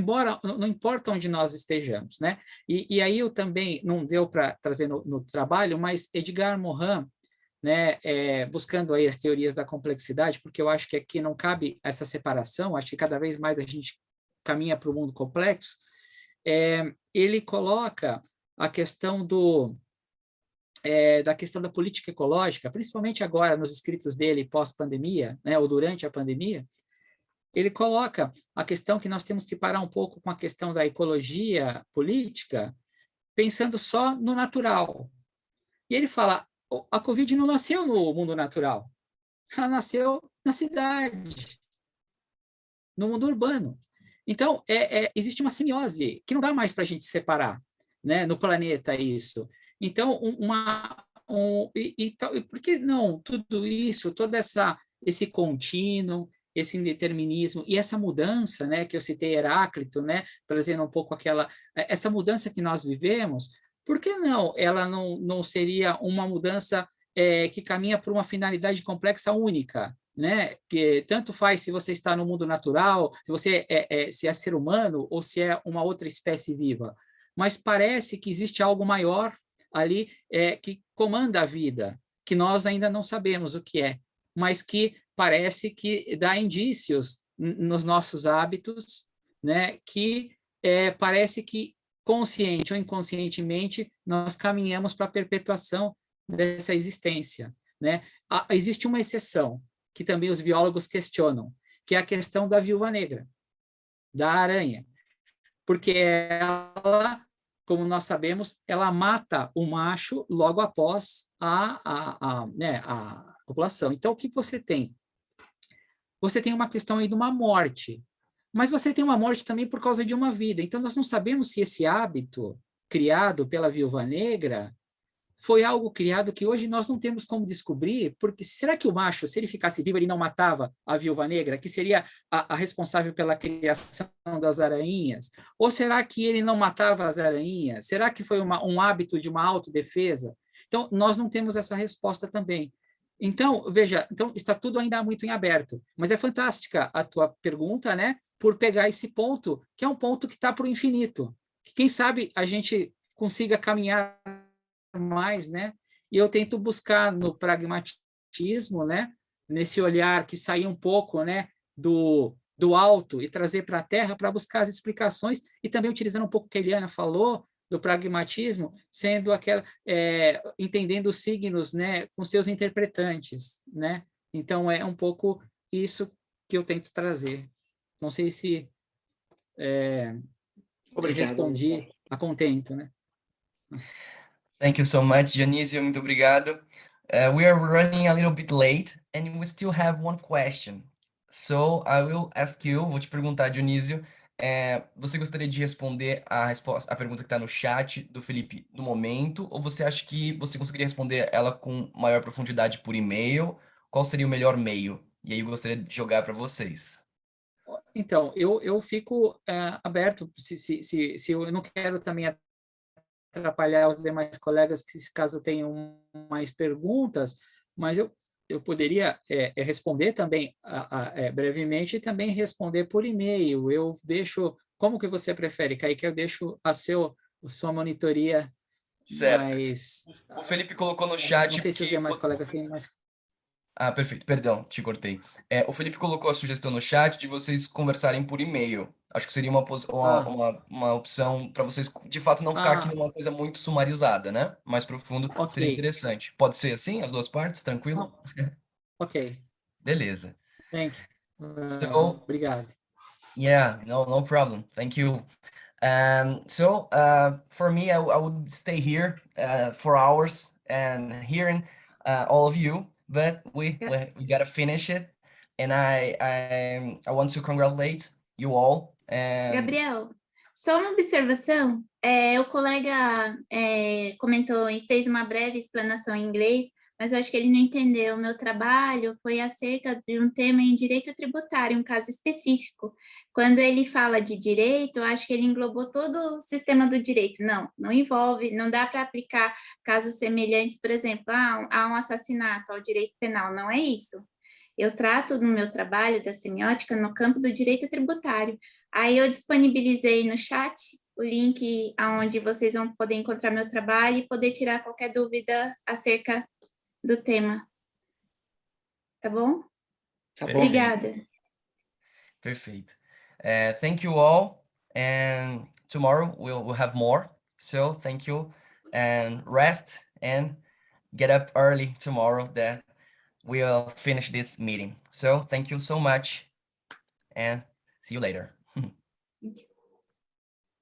importa onde nós estejamos, né? E aí eu também, não deu para trazer no trabalho, mas Edgar Morin, né, buscando aí as teorias da complexidade, porque eu acho que aqui não cabe essa separação, acho que cada vez mais a gente caminha para o mundo complexo, ele coloca a questão da questão da política ecológica, principalmente agora nos escritos dele pós-pandemia, né, ou durante a pandemia. Ele coloca a questão que nós temos que parar um pouco com a questão da ecologia política, pensando só no natural. E ele fala, a Covid não nasceu no mundo natural, ela nasceu na cidade, no mundo urbano. Então, existe uma simbiose que não dá mais para a gente separar, né, no planeta isso. Então, por que não tudo isso, todo esse contínuo, esse indeterminismo e essa mudança, né, que eu citei Heráclito, né, trazendo um pouco essa mudança que nós vivemos, por que não ela não seria uma mudança que caminha para uma finalidade complexa única, né? Que tanto faz se você está no mundo natural, se você se é ser humano ou se é uma outra espécie viva, mas parece que existe algo maior ali que comanda a vida, que nós ainda não sabemos o que é, mas que parece que dá indícios nos nossos hábitos, né, que parece que, consciente ou inconscientemente, nós caminhamos para a perpetuação dessa existência, né? Existe uma exceção, que também os biólogos questionam, que é a questão da viúva negra, da aranha, porque ela, como nós sabemos, ela mata o macho logo após a população. Então, o que você tem? Você tem uma questão aí de uma morte, mas você tem uma morte também por causa de uma vida. Então, nós não sabemos se esse hábito criado pela viúva negra foi algo criado que hoje nós não temos como descobrir, porque será que o macho, se ele ficasse vivo, ele não matava a viúva negra, que seria a responsável pela criação das aranhas? Ou será que ele não matava as aranhas? Será que foi um hábito de uma autodefesa? Então, nós não temos essa resposta também. Então, veja, então está tudo ainda muito em aberto, mas é fantástica a tua pergunta, né? Por pegar esse ponto, que é um ponto que está para o infinito. Que, quem sabe a gente consiga caminhar mais, né? E eu tento buscar no pragmatismo, né? Nesse olhar que sair um pouco, né? Do alto e trazer para a terra para buscar as explicações e também utilizando um pouco o que a Eliana falou do pragmatismo, sendo aquela entendendo os signos, né? Com seus interpretantes, né? Então é um pouco isso que eu tento trazer. Não sei se respondi a contento, né? Thank you so much, Dionísio. Muito obrigado. We are running a little bit late and we still have one question. So I will ask you, vou te perguntar, Dionísio, você gostaria de responder a pergunta que está no chat do Felipe no momento, ou você acha que você conseguiria responder ela com maior profundidade por e-mail? Qual seria o melhor meio? E aí eu gostaria de jogar para vocês. Então, eu fico aberto, se eu não quero também atrapalhar os demais colegas que, caso tenham mais perguntas, mas eu poderia responder também brevemente e também responder por e-mail. Eu deixo, como que você prefere, Kaique? Eu deixo a sua monitoria, Certo. mas... O Felipe colocou no chat não sei se os demais colegas têm mais... Ah, perfeito. Perdão, te cortei. O Felipe colocou a sugestão no chat de vocês conversarem por e-mail. Acho que seria uma opção para vocês, de fato, não ficar aqui numa coisa muito sumarizada, né? Mais profundo, seria ok. interessante. Pode ser assim, as duas partes, tranquilo? Ok. Beleza. Thank you. So, Obrigado. yeah, no problem. Thank you. For me, I would stay here for hours and hearing all of you, but we gotta finish it. And I want to congratulate you all. Gabriel, só uma observação. O colega comentou e fez uma breve explanação em inglês, mas eu acho que ele não entendeu. O meu trabalho foi acerca de um tema em direito tributário, um caso específico. Quando ele fala de direito, eu acho que ele englobou todo o sistema do direito. Não envolve, não dá para aplicar casos semelhantes, por exemplo, a um assassinato, ao direito penal. Não é isso. Eu trato no meu trabalho da semiótica no campo do direito tributário. Aí eu disponibilizei no chat o link aonde vocês vão poder encontrar meu trabalho e poder tirar qualquer dúvida acerca do tema. Tá bom? Tá bom. Obrigada. Perfeito. Thank you all, and tomorrow we'll have more. So thank you, and rest and get up early tomorrow. That we'll finish this meeting. So thank you so much, and see you later.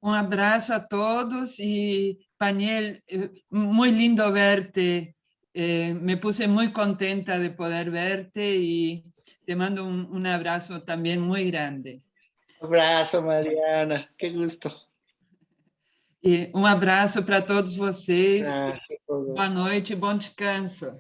Un abrazo a todos y Paniel, muy lindo verte. Me puse muy contenta de poder verte y te mando un abrazo también muy grande. Abraço, Mariana. Que gusto. E um abraço para todos vocês. Boa noite, bom descanso.